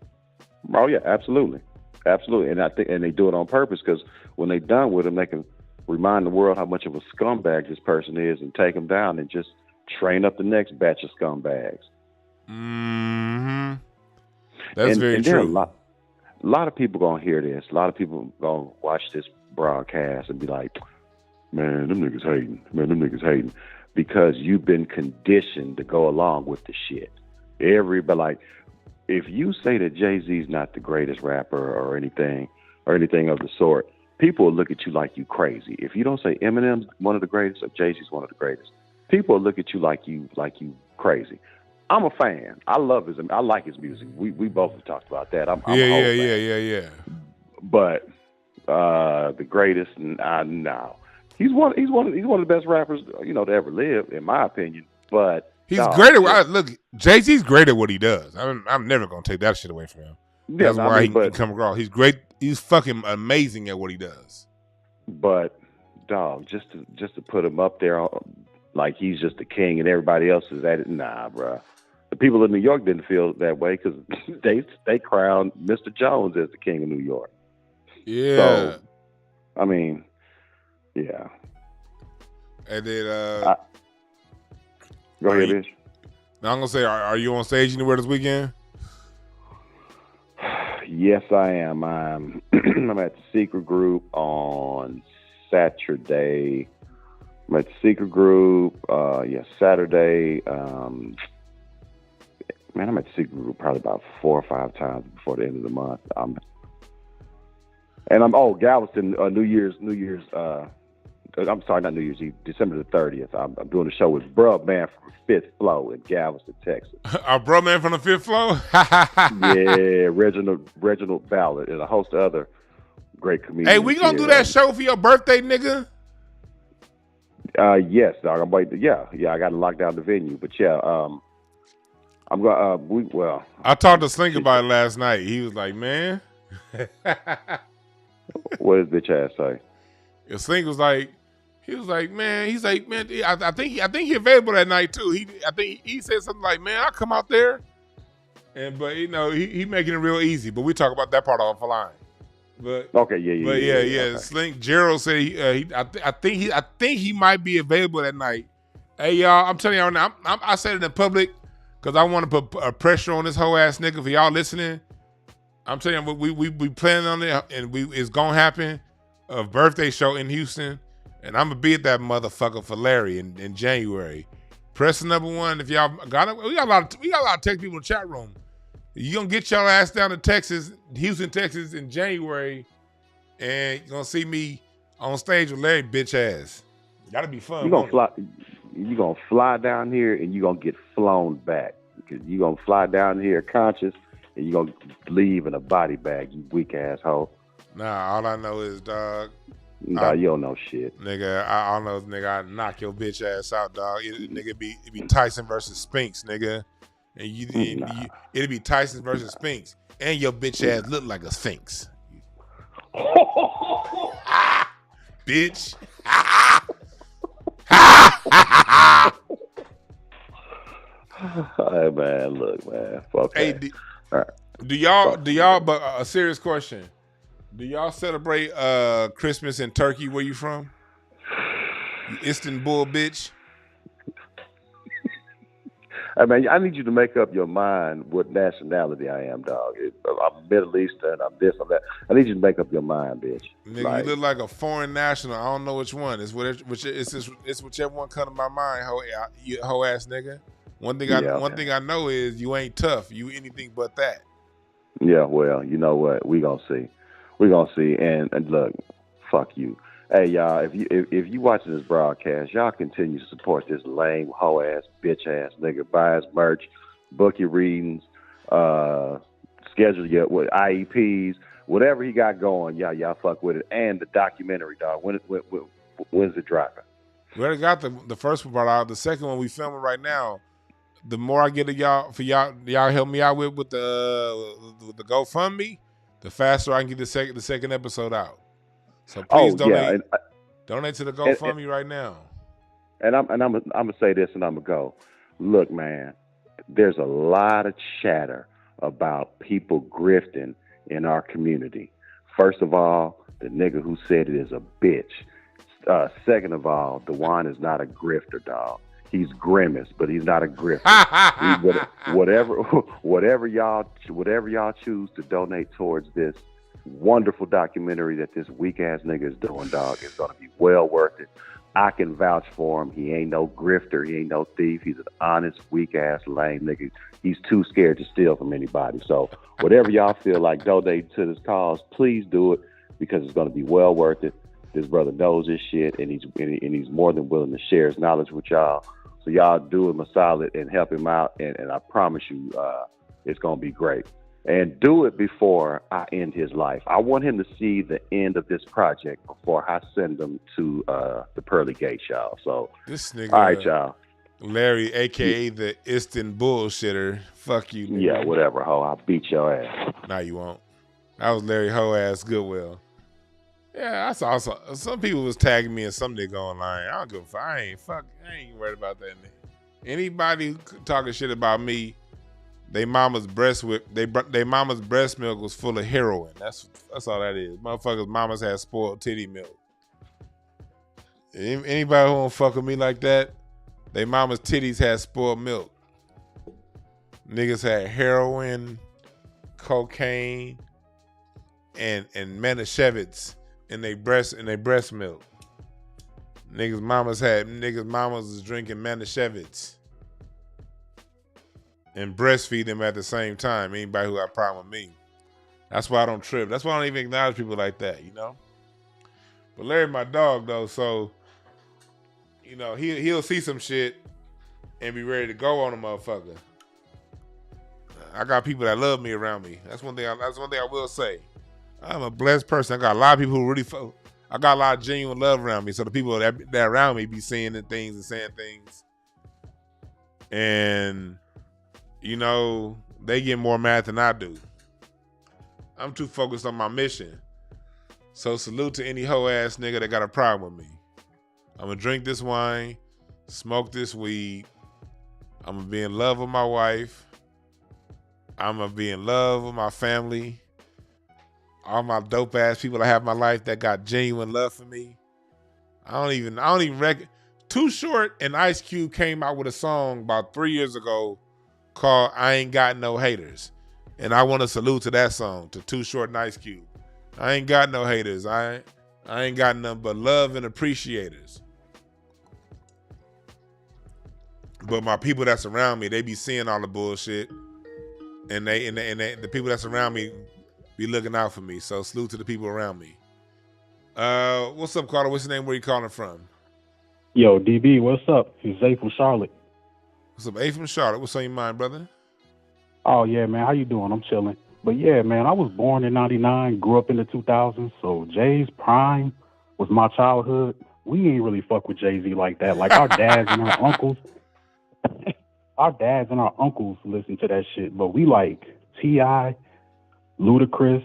Oh yeah, absolutely. And I think, and they do it on purpose, because when they done with him, they can remind the world how much of a scumbag this person is and take him down and just train up the next batch of scumbags. Mm-hmm. That's very true. A lot of people gonna hear this. A lot of people gonna watch this broadcast and be like, "Man, them niggas hating," because you've been conditioned to go along with the shit. Everybody, like, if you say that Jay-Z's not the greatest rapper or anything of the sort, people will look at you like you crazy. If you don't say Eminem's one of the greatest or Jay-Z's one of the greatest, people will look at you like you crazy. I'm a fan. I like his music. We both have talked about that. I'm yeah. But the greatest, no. He's one of the best rappers, to ever live, in my opinion. But he's great at look. Jay-Z's great at what he does. I'm never gonna take that shit away from him. Yeah, That's why he can come across. He's great. He's fucking amazing at what he does. But dog, just to put him up there like he's just the king and everybody else is at it, nah, bro. The people in New York didn't feel that way because they crowned Mr. Jones as the king of New York. Yeah. So, I mean, yeah. And then go ahead, bitch. Now I'm gonna say, are you on stage anywhere this weekend? Yes, I am. I'm at the Secret Group on Saturday. I'm at the Secret Group. Saturday. Man, I'm at the Secret Group probably about 4 or 5 times before the end of the month. Galveston, New Year's. I'm sorry, not New Year's Eve. December the 30th. I'm doing a show with Bruh Man from Fifth Flow in Galveston, Texas. Our Bruh Man from the Fifth Flow. Yeah, Reginald Ballard and a host of other great comedians. Hey, we gonna do that show for your birthday, nigga? Yes, dog. I'm waiting. Yeah. I got to lock down the venue, but yeah. I'm going. I talked to Slink about it last night. He was like, "Man." What did bitch ass say? Slink was like, man. He's like, man. I think he available that night too. I think he said something like, man, I'll come out there. But he making it real easy. But we talk about that part off the line. But okay, yeah. But yeah. Okay. Slink Gerald said I think he might be available that night. Hey y'all, I'm telling y'all now. I said it in public because I want to put pressure on this whole ass nigga for y'all listening. I'm telling you, we planning on it, and it's gonna happen. A birthday show in Houston, and I'm gonna be at that motherfucker for Larry in January. Press number 1 if y'all got it. We got a lot of tech people in the chat room. You gonna get y'all ass down to Texas, Houston, Texas in January, and you're gonna see me on stage with Larry bitch ass. That'll be fun. You gonna fly down here and you gonna get flown back. Because you gonna fly down here conscious and you gonna leave in a body bag, you weak asshole. Nah, all I know is, dog. Nah, you don't know shit. Nigga, I don't know, nigga, I knock your bitch ass out, dog. It be Tyson versus Spinks, nigga. And it'd be Tyson versus Spinks. And your bitch ass look like a Sphinx. Bitch. Hey, man, look, man. Fuck hey, that. Do y'all, but a serious question. Do y'all celebrate Christmas in Turkey? Where you from? You Istanbul, bitch. I mean, I need you to make up your mind what nationality I am, dog. I'm Middle Eastern, I'm this, I'm that. I need you to make up your mind, bitch. Nigga, you look like a foreign national. I don't know which one. It's whichever one comes to my mind, hoe ass nigga. One thing I know is you ain't tough. You anything but that. Yeah, well, you know what? We gonna see. And look, fuck you. Hey, y'all, if you watching this broadcast, y'all continue to support this lame, hoe-ass, bitch-ass nigga. Buy his merch, book your readings, schedule your IEPs, whatever he got going, y'all fuck with it. And the documentary, dog. When's it dropping? We already got the first one out. The second one we filming right now. The more I get to y'all help me out with the GoFundMe, the faster I can get the second episode out. So please donate. Yeah. Donate to the GoFundMe right now. And I'm gonna say this, and I'm gonna go. Look, man, there's a lot of chatter about people grifting in our community. First of all, the nigga who said it is a bitch. Second of all, DeJuan is not a grifter, dog. He's Grimace, but he's not a grifter. Whatever y'all choose to donate towards this wonderful documentary that this weak ass nigga is doing, dog, is gonna be well worth it. I can vouch for him. He ain't no grifter. He ain't no thief. He's an honest, weak ass, lame nigga. He's too scared to steal from anybody. So whatever y'all feel like donating to this cause, please do it because it's gonna be well worth it. This brother knows his shit, and he's more than willing to share his knowledge with y'all. So y'all do him a solid and help him out, and I promise you, it's gonna be great. and do it before I end his life. I want him to see the end of this project before I send him to the pearly gates, y'all. So, this nigga, all right, y'all. Larry, a.k.a. the Easton bullshitter. Fuck you, nigga. Yeah, whatever, ho. I'll beat your ass. No, you won't. That was Larry Ho-ass Goodwill. Yeah, I saw some people was tagging me and some nigga online. I don't give a fuck. I ain't worried about that nigga. Anybody talking shit about me, they mama's breast milk was full of heroin. That's all that is. Motherfuckers' mamas had spoiled titty milk. Anybody who don't fuck with me like that, they mama's titties had spoiled milk. Niggas had heroin, cocaine, and Manischewitz in their breast milk. Niggas mamas was drinking Manischewitz and breastfeed them at the same time. Anybody who got a problem with me. That's why I don't trip. That's why I don't even acknowledge people like that, you know? But Larry my dog though, so you know, he'll see some shit and be ready to go on a motherfucker. I got people that love me around me. That's one thing I will say. I'm a blessed person. I got a lot of people who really I got a lot of genuine love around me. So the people that around me be seeing the things and saying things. And, you know, they get more mad than I do. I'm too focused on my mission. So salute to any hoe ass nigga that got a problem with me. I'm gonna drink this wine, smoke this weed. I'm gonna be in love with my wife. I'm gonna be in love with my family. All my dope ass people I have in my life that got genuine love for me. I don't even reckon. Too Short and Ice Cube came out with a song about 3 years ago called I Ain't Got No Haters. And I want to salute to that song, to Too Short and Ice Cube. I ain't got no haters. I ain't got nothing but love and appreciators. But my people that surround me, they be seeing all the bullshit. And the people that surround me be looking out for me. So salute to the people around me. What's up, Carter? What's your name? Where you calling from? Yo, DB, what's up? It's Zay from Charlotte. What's up, A from Charlotte? What's on your mind, brother? Oh, yeah, man. How you doing? I'm chilling. But, yeah, man, I was born in 99, grew up in the 2000s, so Jay's prime was my childhood. We ain't really fuck with Jay-Z like that. Like, our dads and our uncles, listen to that shit, but we like T.I., Ludacris,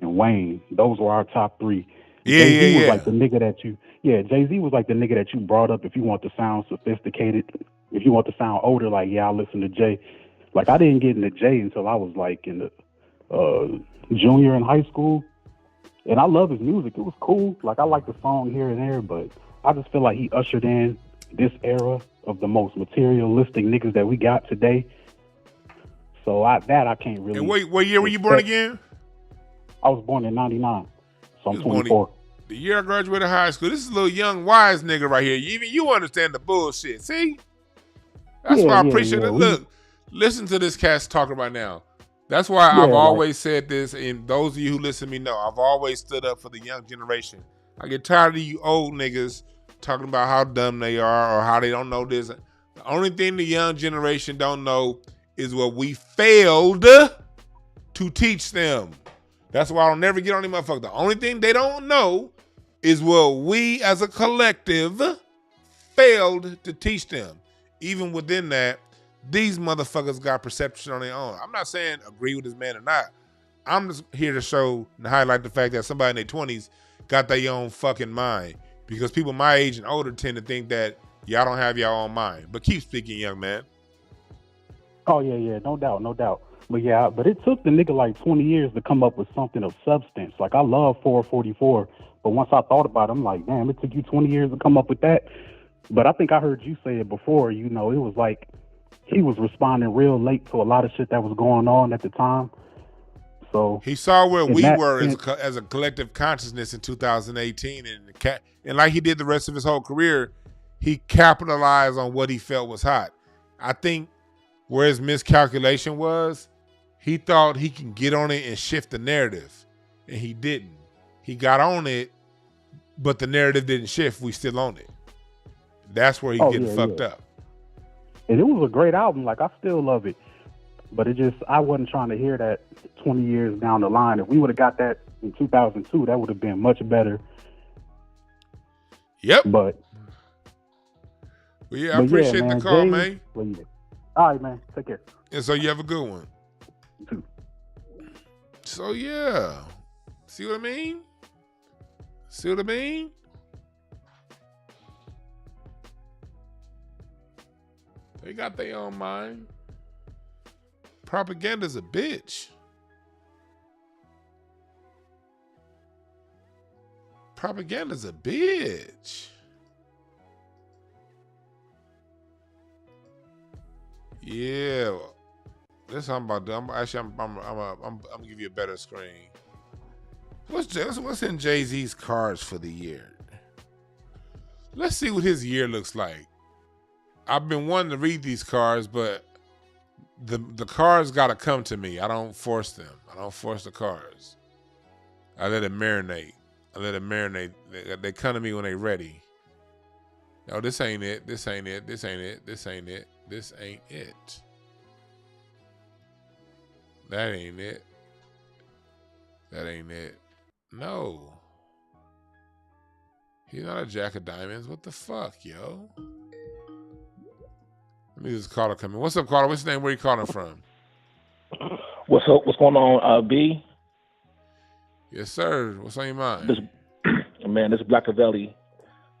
and Wayne. Those were our top three. Jay-Z was like the nigga that Jay-Z was like the nigga that you brought up if you want to sound sophisticated, if you want to sound older, like, yeah, I listen to Jay. Like, I didn't get into Jay until I was like in the junior in high school. And I love his music. It was cool. Like, I like the song here and there, but I just feel like he ushered in this era of the most materialistic niggas that we got today. So I can't really. And what year were you born again? I was born in 99. So I'm 24. The year I graduated high school. This is a little young, wise nigga right here. Even you understand the bullshit. See? That's why I appreciate it. Look, listen to this cat's talking right now. That's why I've always said this, and those of you who listen to me know, I've always stood up for the young generation. I get tired of you old niggas talking about how dumb they are or how they don't know this. The only thing the young generation don't know is what we failed to teach them. That's why I don't never get on these motherfuckers. The only thing they don't know is what we as a collective failed to teach them. Even within that, these motherfuckers got perception on their own. I'm not saying agree with this man or not. I'm just here to show and highlight the fact that somebody in their 20s got their own fucking mind. Because people my age and older tend to think that y'all don't have your own mind. But keep speaking, young man. Oh, yeah, no doubt. But it took the nigga like 20 years to come up with something of substance. Like, I love 444, but once I thought about it, I'm like, damn, it took you 20 years to come up with that. But I think I heard you say it before, you know, it was like he was responding real late to a lot of shit that was going on at the time. So he saw where we were as a collective consciousness in 2018, and like he did the rest of his whole career, he capitalized on what he felt was hot. I think where his miscalculation was, he thought he can get on it and shift the narrative, and he didn't. He got on it, but the narrative didn't shift. We still on it. That's where he's getting fucked up. And it was a great album. Like, I still love it. But I wasn't trying to hear that 20 years down the line. If we would have got that in 2002, that would have been much better. Yep. But yeah, I appreciate the call, man. Well, yeah. All right, man. Take care. And so you have a good one. You too. So yeah. See what I mean? See what I mean? They got their own mind. Propaganda's a bitch. Propaganda's a bitch. Yeah. That's what I'm about to do. I'm gonna give you a better screen. What's in Jay-Z's cards for the year? Let's see what his year looks like. I've been wanting to read these cards, but the cards gotta come to me. I don't force them. I don't force the cards. I let it marinate. They come to me when they're ready. No, this ain't it. This ain't it. This ain't it. This ain't it. This ain't it. That ain't it. That ain't it. No. He's not a jack of diamonds. What the fuck, yo? Let me just call her come in. What's up, caller? What's your name? Where you calling from? What's up? What's going on, B? Yes, sir. What's on your mind? This is Blackavelli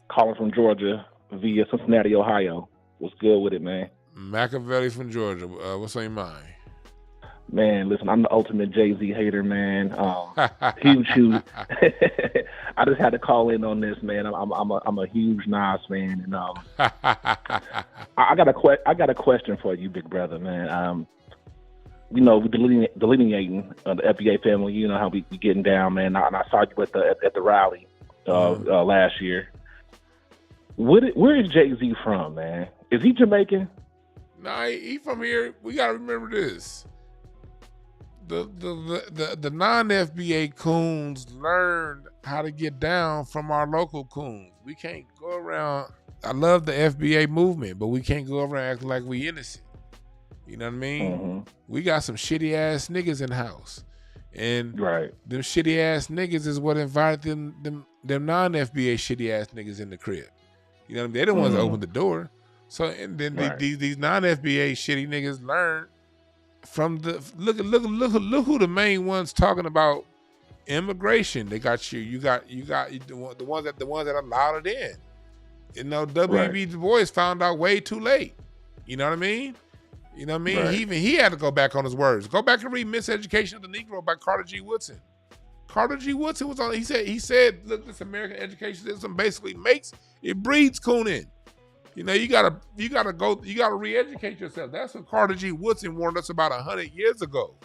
calling from Georgia via Cincinnati, Ohio. What's good with it, man? Machiavelli from Georgia. What's on your mind? Man, listen, I'm the ultimate Jay-Z hater, man. Huge. I just had to call in on this, man. I'm a huge Nas fan, and I got a question for you, big brother, man. You know, we're delineating the FBA family. You know how we getting down, man. And I saw you at the rally last year. Where is Jay-Z from, man? Is he Jamaican? Nah, he from here. We gotta remember this. The non-FBA coons learned how to get down from our local coons. We can't go around. I love the FBA movement, but we can't go around acting like we innocent. You know what I mean? Mm-hmm. We got some shitty ass niggas in the house, and them shitty ass niggas is what invited them non-FBA shitty ass niggas in the crib. You know what I mean? They're the ones that opened the door. So and then these non-FBA shitty niggas learn from the look who the main ones talking about immigration. They got you got the ones that allowed it in. You know, W.B. Du Bois found out way too late. You know what I mean? You know what I mean? Right. He had to go back on his words. Go back and read Miseducation of the Negro by Carter G. Woodson. Carter G. Woodson was on. He said, look, this American education system basically breeds cooning. You know, you gotta re-educate yourself. That's what Carter G. Woodson warned us about 100 years ago.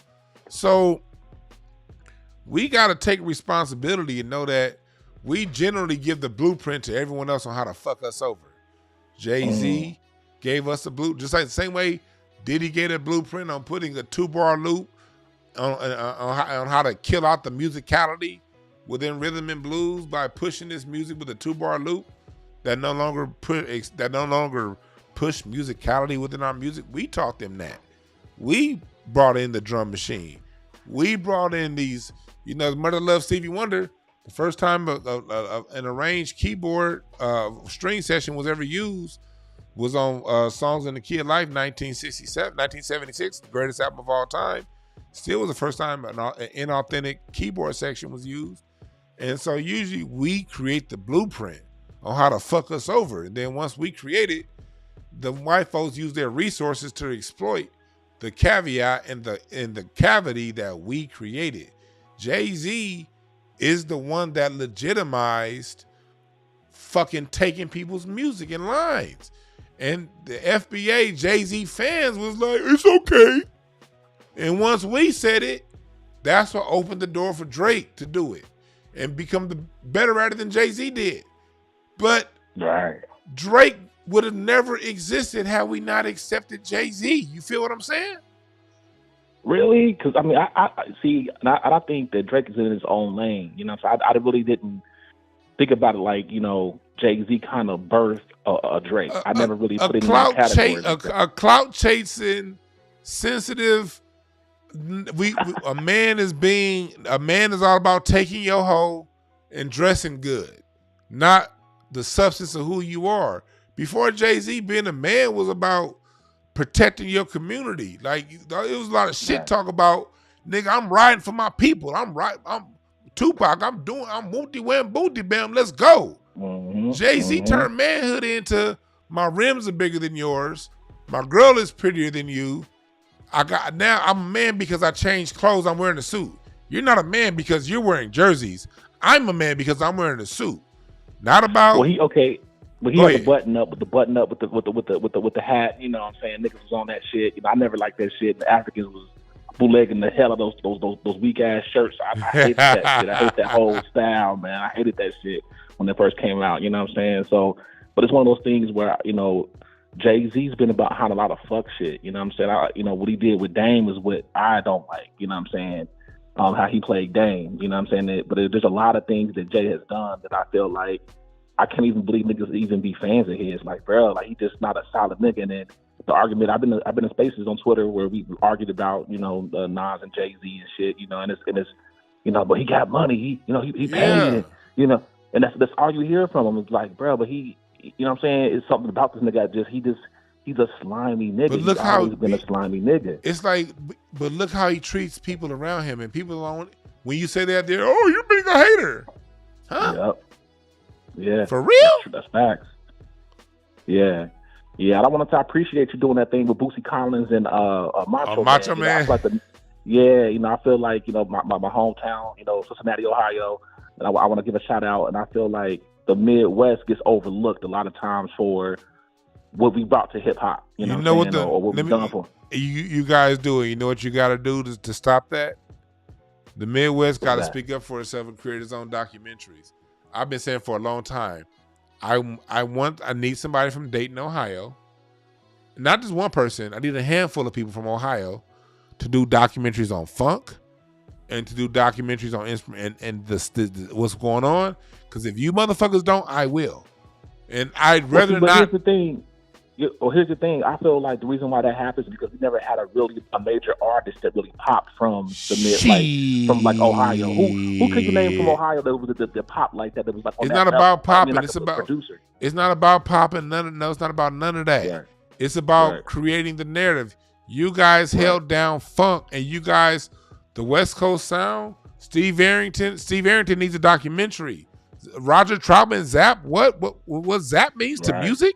So we gotta take responsibility and know that we generally give the blueprint to everyone else on how to fuck us over. Jay-Z gave us the blueprint, just like the same way Diddy gave a blueprint on putting a 2-bar loop on how to kill out the musicality within rhythm and blues by pushing this music with a 2-bar loop that no longer push musicality within our music. We taught them that. We brought in the drum machine. We brought in these, you know, Mother Love Stevie Wonder. The first time an arranged keyboard string session was ever used was on Songs in the Key of Life, 1976, the greatest album of all time. Still was the first time an inauthentic keyboard section was used. And so usually we create the blueprint on how to fuck us over. And then once we create it, the white folks use their resources to exploit the caveat and the cavity that we created. Jay-Z is the one that legitimized fucking taking people's music and lines. And the FBA Jay-Z fans was like, it's okay. And once we said it, that's what opened the door for Drake to do it and become the better at it than Jay-Z did. But Drake would have never existed had we not accepted Jay-Z. You feel what I'm saying? Really? Because I mean, I see. I think that Drake is in his own lane. You know, so I really didn't think about it like, you know, Jay-Z kind of birthed a Drake. I never really put it in that category. A clout chasing sensitive. A man is all about taking your hoe and dressing good, not the substance of who you are. Before Jay-Z, being a man was about protecting your community. Like, it was a lot of shit talk about, nigga, I'm riding for my people. I'm Tupac. I'm Wooty Wham Booty Bam. Let's go. Jay-Z turned manhood into my rims are bigger than yours. My girl is prettier than you. Now I'm a man because I changed clothes. I'm wearing a suit. You're not a man because you're wearing jerseys. I'm a man because I'm wearing a suit. Not about. Well, he had the button up with the hat. You know what I'm saying? Niggas was on that shit. You know, I never liked that shit. The Africans was bootlegging the hell out of those weak ass shirts. I hated that shit. I hate that whole style, man. I hated that shit when it first came out. You know what I'm saying? So, but it's one of those things where, you know, Jay-Z's been behind a lot of fuck shit. You know what I'm saying? What he did with Dame is what I don't like. You know what I'm saying? How he played Dame. You know what I'm saying? But there's a lot of things that Jay has done that I feel like I can't even believe niggas even be fans of his. Like, bro, like, he just not a solid nigga. And then the argument, I've been in spaces on Twitter where we argued about, you know, Nas and Jay-Z and shit, you know, and it's you know, but he got money. He paid it, you know, and that's all you hear from him. It's like, bro, but he, you know what I'm saying? It's something about this nigga. He's a slimy nigga. But look, he's always been a slimy nigga. It's like, but look how he treats people around him, and people don't. When you say that, they're, oh, you're being a hater, huh? Yep. Yeah. For real? That's facts. Yeah. Yeah, I appreciate you doing that thing with Boosie Collins and Macho Man. You know, I feel like, you know, my hometown, you know, Cincinnati, Ohio, and I want to give a shout out, and I feel like the Midwest gets overlooked a lot of times for what we brought to hip hop. You know what we've done for. You guys do it. You know what you got to do to stop that? The Midwest got to speak up for itself and create its own documentaries. I've been saying for a long time, I need somebody from Dayton, Ohio. Not just one person. I need a handful of people from Ohio to do documentaries on funk and to do documentaries on instrument and what's going on. Because if you motherfuckers don't, I will. And I'd rather not. Here's the thing. Here's the thing. I feel like the reason why that happens is because we never had a major artist that really popped from the from Ohio. Who could you name from Ohio that was the pop like that? That was like on it's that not about popping. Like it's about producer. It's not about popping. It's not about none of that. Right. It's about creating the narrative. You guys held down funk, and you guys, the West Coast sound. Steve Arrington needs a documentary. Roger Troutman, Zapp. What Zapp means to music?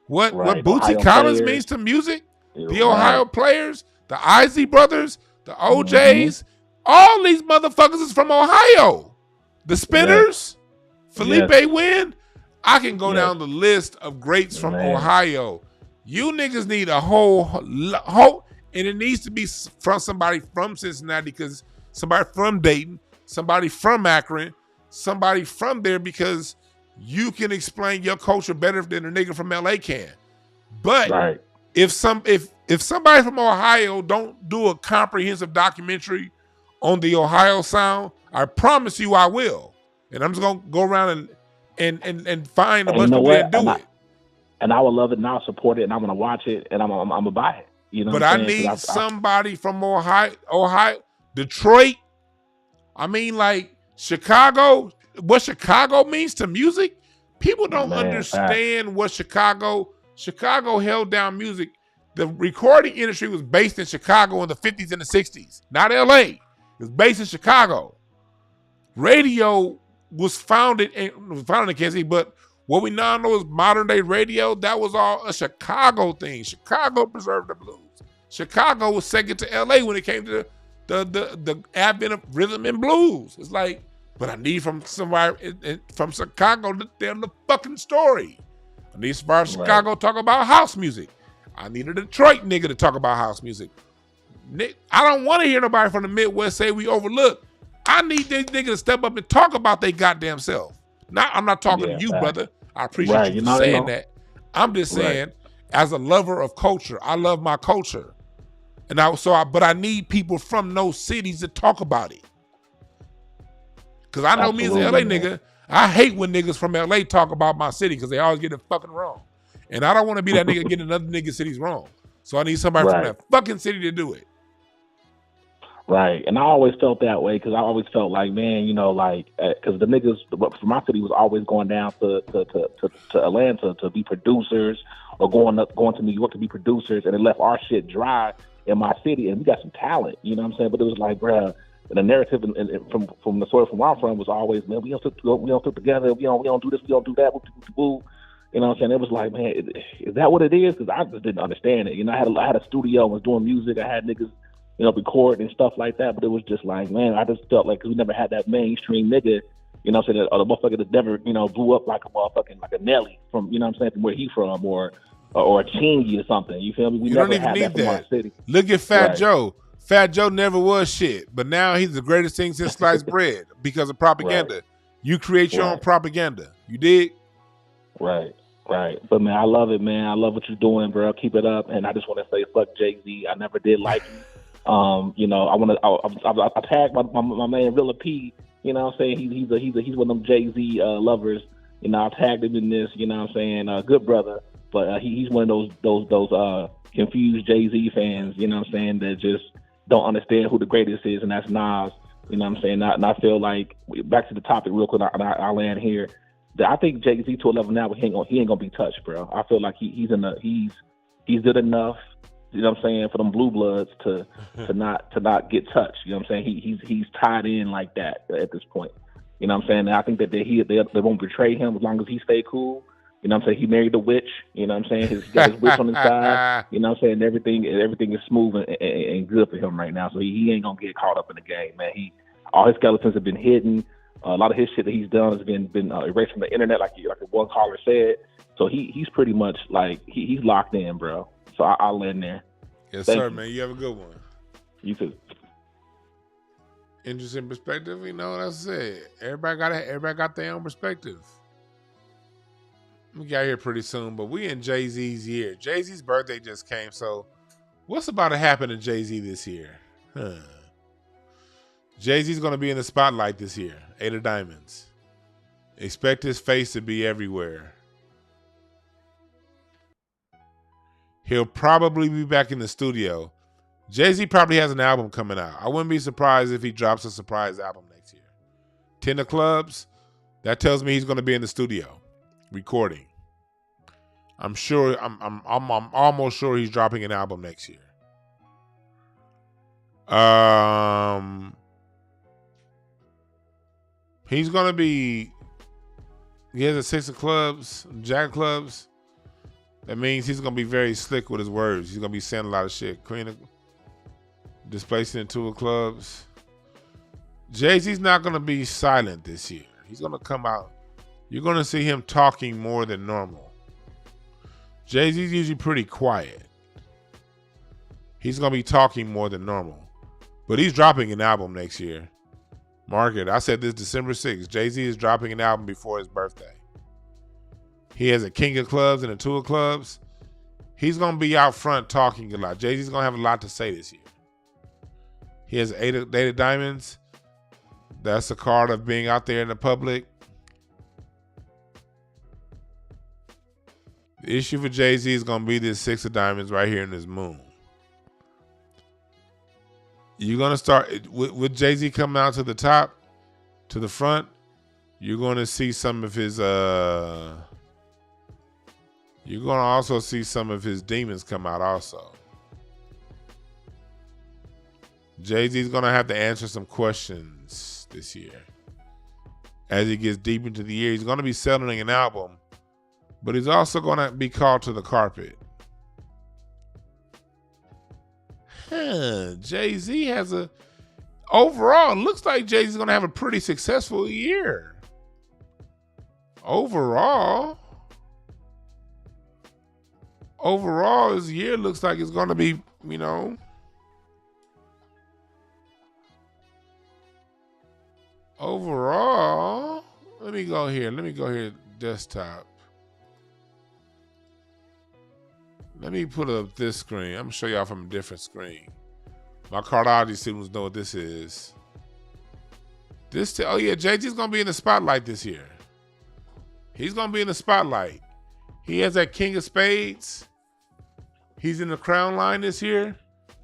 What Bootsy Collins means to music? The Ohio players, the Isley brothers, the OJs, all these motherfuckers is from Ohio. The Spinners, Felipe Wynn. I can go down the list of greats from Ohio. You niggas need a whole, and it needs to be from somebody from Cincinnati, because somebody from Dayton, somebody from Akron, somebody from there, because you can explain your culture better than a nigga from LA can. But if somebody from Ohio don't do a comprehensive documentary on the Ohio sound, I promise you I will. And I'm just gonna go around and find a bunch of people that do it. And I would love it, and I'll support it, and I'm gonna watch it, and I'm gonna buy it. You know. But I need somebody from Ohio, Detroit. I mean, like Chicago. What Chicago means to music, people don't understand what Chicago held down music. The recording industry was based in Chicago in the 50s and the 60s, not LA. It was based in Chicago. Radio was founded in Kansas City, but what we now know is modern day radio. That was all a Chicago thing. Chicago preserved the blues. Chicago was second to LA when it came to the advent of rhythm and blues. It's like, but I need from somebody from Chicago to tell the fucking story. I need somebody from Chicago to talk about house music. I need a Detroit nigga to talk about house music. I don't want to hear nobody from the Midwest say we overlook. I need this nigga to step up and talk about their goddamn self. I'm not talking to you, brother. I appreciate you saying that. I'm just saying, as a lover of culture, I love my culture. But I need people from those cities to talk about it. Because I know me as an LA nigga, I hate when niggas from LA talk about my city because they always get it fucking wrong. And I don't want to be that nigga getting another nigga's cities wrong. So I need somebody from that fucking city to do it. Right, and I always felt that way because I always felt like, man, you know, like because the niggas from my city was always going down to Atlanta to be producers or going to New York to be producers, and it left our shit dry in my city, and we got some talent, you know what I'm saying? But it was like, bruh, the narrative from the soil from where I'm from was always, man, we don't stick together, we don't do this, we don't do that, you know what I'm saying? It was like, man, is that what it is? Because I just didn't understand it. You know, I had a studio, I was doing music, I had niggas, you know, recording and stuff like that, but it was just like, man, I just felt like, because we never had that mainstream nigga, you know what I'm saying, or the motherfucker that never, you know, blew up like a motherfucking, like a Nelly from, you know what I'm saying, from where he from, or a Chingy or something, you feel me? We you never don't even had need that from our city. Look at Fat Joe. Fat Joe never was shit, but now he's the greatest thing since sliced bread because of propaganda. Right. You create your own propaganda. You dig? Right. But man, I love it, man. I love what you're doing, bro. Keep it up. And I just want to say, fuck Jay-Z. I never did like you. You know, I tagged my man Rilla P. You know what I'm saying? He's one of them Jay-Z lovers. You know, I tagged him in this. You know what I'm saying? Good brother. But he's one of those confused Jay-Z fans. You know what I'm saying? That just don't understand who the greatest is, and that's Nas. You know what I'm saying? And I feel like, back to the topic real quick, and I'll land here. I think Jay-Z to a level now, he ain't gonna be touched, bro. I feel like he's good enough. You know what I'm saying, for them blue bloods to not get touched. You know what I'm saying? He's tied in like that at this point. You know what I'm saying? And I think that they won't betray him as long as he stay cool. You know what I'm saying? He married a witch. You know what I'm saying? He got his witch on his side. You know what I'm saying? Everything is smooth and good for him right now. So he ain't gonna get caught up in the game, man. All his skeletons have been hidden. A lot of his shit that he's done has been erased from the internet, like one caller said. So he's pretty much like he's locked in, bro. So I'll land there. Yes, sir, man. You have a good one. You too. Interesting perspective. You know what I said. Everybody got their own perspective. We got here pretty soon, but we in Jay-Z's year. Jay-Z's birthday just came, so what's about to happen to Jay-Z this year? Jay-Z's going to be in the spotlight this year. 8 of Diamonds. Expect his face to be everywhere. He'll probably be back in the studio. Jay-Z probably has an album coming out. I wouldn't be surprised if he drops a surprise album next year. 10 of Clubs, that tells me he's going to be in the studio recording. I'm almost sure he's dropping an album next year. He's going to be, he has a 6 of Clubs, Jack of Clubs. That means he's going to be very slick with his words. He's going to be saying a lot of shit. Queen of, displacing 2 of Clubs. Jay-Z's not going to be silent this year. He's going to come out. You're going to see him talking more than normal. Jay-Z's usually pretty quiet. He's going to be talking more than normal. But he's dropping an album next year. Mark it. I said this December 6th. Jay-Z is dropping an album before his birthday. He has a King of Clubs and a 2 of Clubs. He's going to be out front talking a lot. Jay-Z's going to have a lot to say this year. He has 8 of Diamonds. That's a card of being out there in the public. The issue for Jay-Z is going to be this 6 of Diamonds right here in this moon. You're going to start, with Jay-Z coming out to the top, to the front, you're going to see some of his, you're going to also see some of his demons come out also. Jay-Z's going to have to answer some questions this year. As he gets deep into the year, he's going to be settling an album, but he's also going to be called to the carpet. Jay-Z has overall, it looks like Jay-Z's going to have a pretty successful year. Overall, his year looks like it's going to be, you know, overall, let me go here, desktop. Let me put up this screen. I'm going to show y'all from a different screen. My cardiology students know what this is. Oh yeah, Jay-Z's going to be in the spotlight this year. He's going to be in the spotlight. He has that King of Spades. He's in the crown line this year.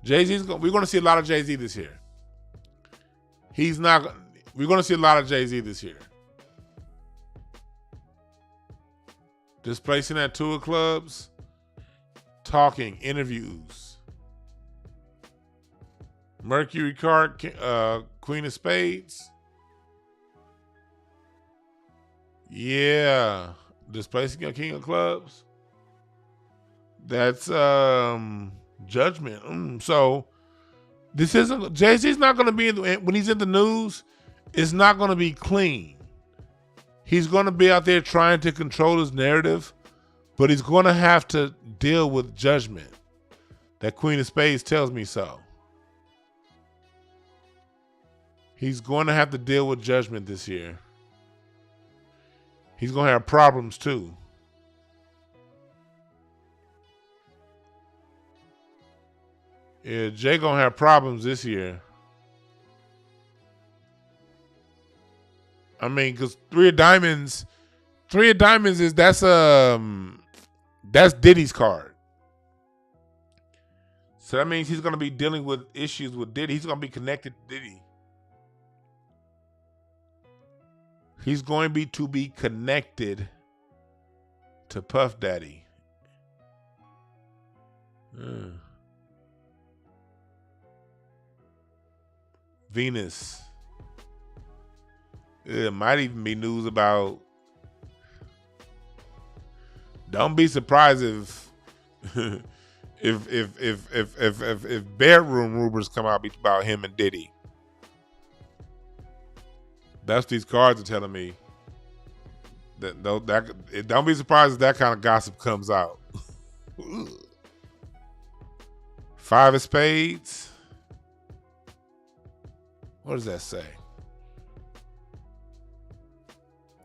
We're going to see a lot of Jay-Z this year. We're going to see a lot of Jay-Z this year. Displacing at tour clubs, talking, interviews. Mercury card, Queen of Spades. Yeah. Displacing a King of Clubs. That's Judgment. So this isn't, Jay-Z's not going to be when he's in the news, it's not going to be clean. He's going to be out there trying to control his narrative, but he's going to have to deal with Judgment. That Queen of Spades tells me so. He's going to have to deal with Judgment this year. He's going to have problems too. Yeah, Jay gonna have problems this year. I mean, because Three of Diamonds is that's Diddy's card. So that means he's gonna be dealing with issues with Diddy. He's gonna be connected to Diddy. He's going to be connected to Puff Daddy. Venus. It might even be news about. Don't be surprised if bedroom rumors come out about him and Diddy. That's these cards are telling me. Don't be surprised if that kind of gossip comes out. Five of Spades. What does that say?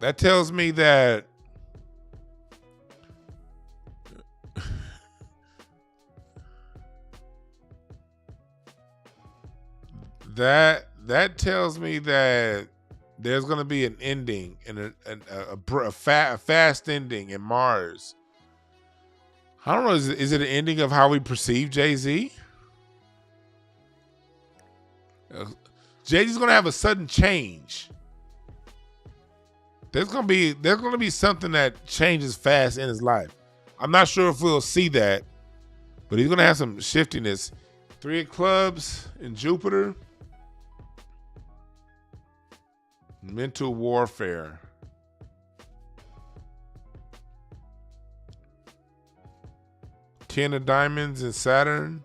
That tells me that that tells me that there's going to be an ending and a fast ending in Mars. I don't know. Is it an ending of how we perceive Jay-Z? Jay-Z's going to have a sudden change. There's going to be something that changes fast in his life. I'm not sure if we'll see that, but he's going to have some shiftiness. Three of Clubs in Jupiter. Mental warfare. Ten of Diamonds in Saturn.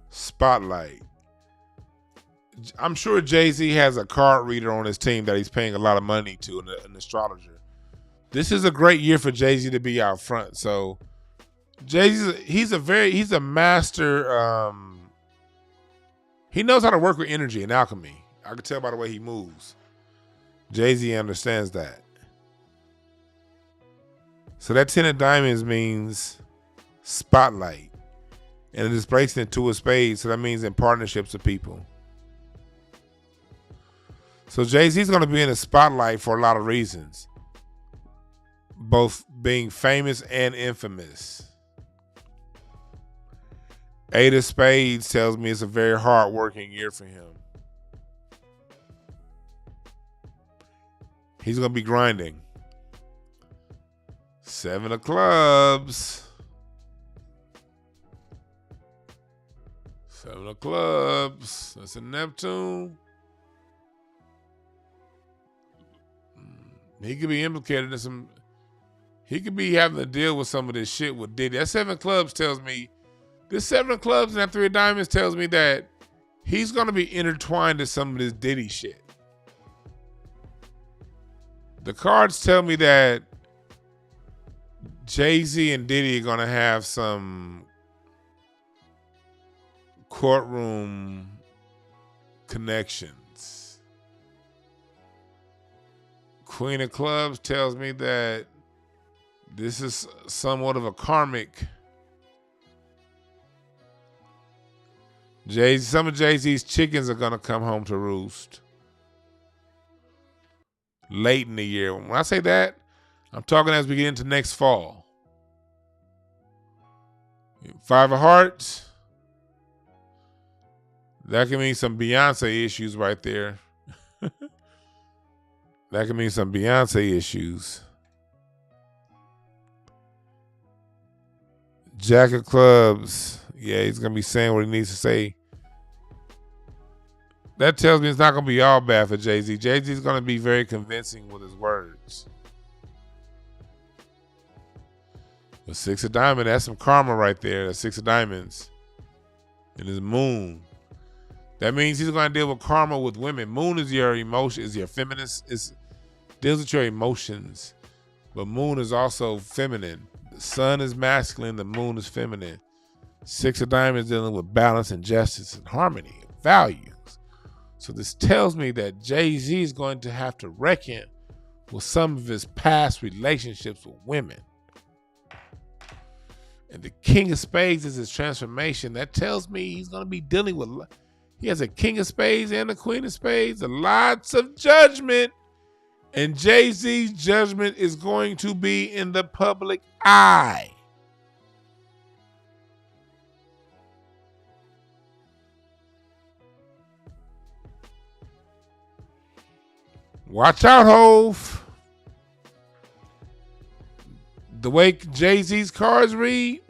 Spotlight. I'm sure Jay-Z has a card reader on his team that he's paying a lot of money to, an astrologer. This is a great year for Jay-Z to be out front. So Jay-Z, he's a master. He knows how to work with energy and alchemy. I can tell by the way he moves. Jay-Z understands that. So that 10 of Diamonds means spotlight. And it is placed in Two of Spades, so that means in partnerships with people. So Jay-Z's going to be in the spotlight for a lot of reasons. Both being famous and infamous. Eight of Spades tells me it's a very hard-working year for him. He's going to be grinding. Seven of Clubs. Seven of Clubs. That's a Neptune. He could be implicated in some. He could be having to deal with some of this shit with Diddy. That Seven of Clubs tells me. This Seven of Clubs and that Three of Diamonds tells me that he's going to be intertwined to some of this Diddy shit. The cards tell me that Jay-Z and Diddy are going to have some courtroom connections. Queen of Clubs tells me that this is somewhat of a karmic. Some of Jay-Z's chickens are going to come home to roost late in the year. When I say that, I'm talking as we get into next fall. Five of Hearts. That can mean some Beyonce issues right there. That can mean some Beyonce issues. Jack of Clubs. Yeah, he's going to be saying what he needs to say. That tells me it's not going to be all bad for Jay-Z. Jay-Z's going to be very convincing with his words. The Six of Diamonds, that's some karma right there. The Six of Diamonds. And his moon. That means he's going to deal with karma with women. Moon is your emotion, is your feminist. It deals with your emotions. But moon is also feminine. The sun is masculine, the moon is feminine. Six of Diamonds dealing with balance and justice and harmony, values. So this tells me that Jay-Z is going to have to reckon with some of his past relationships with women. And the King of Spades is his transformation. That tells me he's going to be dealing with, he has a King of Spades and a Queen of Spades, and lots of judgment. And Jay-Z's judgment is going to be in the public eye. Watch out, Hove. The way Jay-Z's cards read,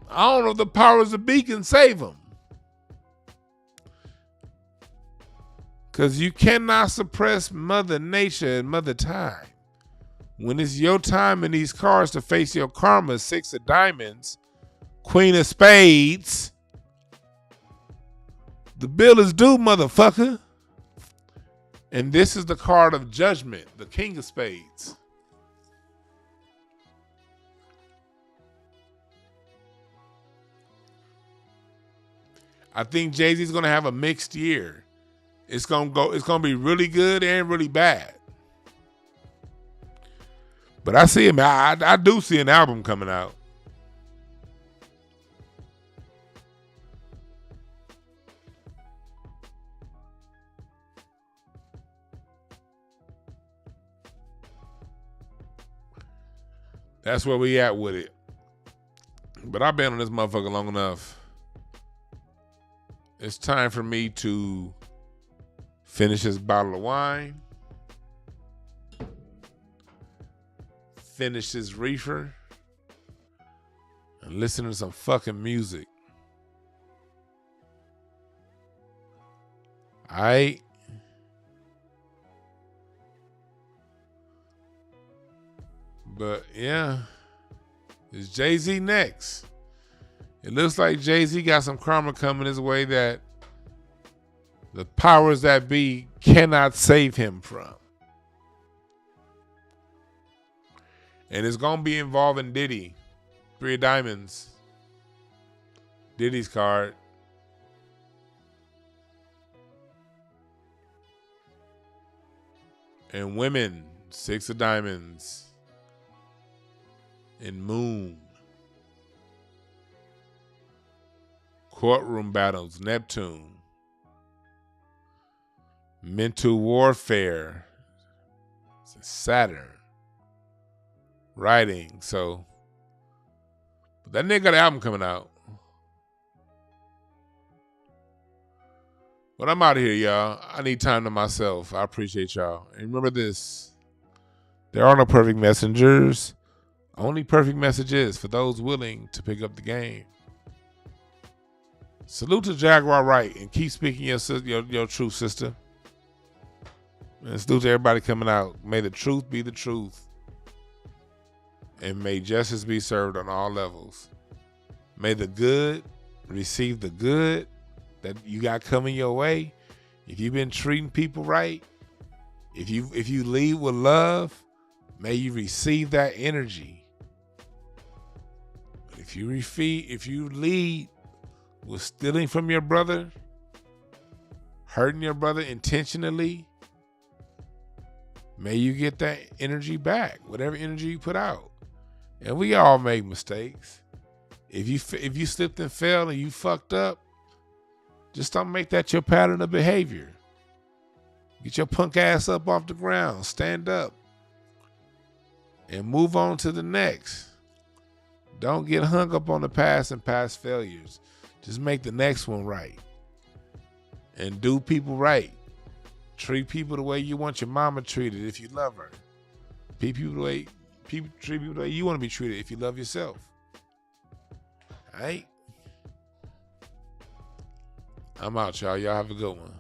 I don't know if the powers of be can save him. Because you cannot suppress Mother Nature and Mother Time. When it's your time in these cards to face your karma, Six of Diamonds, Queen of Spades, the bill is due, motherfucker. And this is the card of judgment, the King of Spades. I think Jay-Z's going to have a mixed year. It's going to be really good and really bad. But I see him. I do see an album coming out. That's where we at with it. But I've been on this motherfucker long enough. It's time for me to finish this bottle of wine. Finish this reefer. And listen to some fucking music. Aight. But yeah, it's Jay-Z next. It looks like Jay-Z got some karma coming his way that the powers that be cannot save him from. And it's going to be involving Diddy. Three of Diamonds. Diddy's card. And women, Six of Diamonds. And Moon. Courtroom battles, Neptune. Mental warfare, Saturn. Writing, so. But that nigga got an album coming out. But I'm out of here, y'all. I need time to myself. I appreciate y'all. And remember this. There are no perfect messengers. Only perfect messages for those willing to pick up the game. Salute to Jaguar Wright and keep speaking your truth, sister. And salute to everybody coming out. May the truth be the truth. And may justice be served on all levels. May the good receive the good that you got coming your way. If you've been treating people right, if you lead with love, may you receive that energy. If you lead with stealing from your brother, hurting your brother intentionally, may you get that energy back, whatever energy you put out. And we all make mistakes. If you slipped and fell and you fucked up, just don't make that your pattern of behavior. Get your punk ass up off the ground, stand up, and move on to the next. Don't get hung up on the past and past failures. Just make the next one right. And do people right. Treat people the way you want your mama treated if you love her. Treat people the way you want to be treated if you love yourself. All right? I'm out, y'all. Y'all have a good one.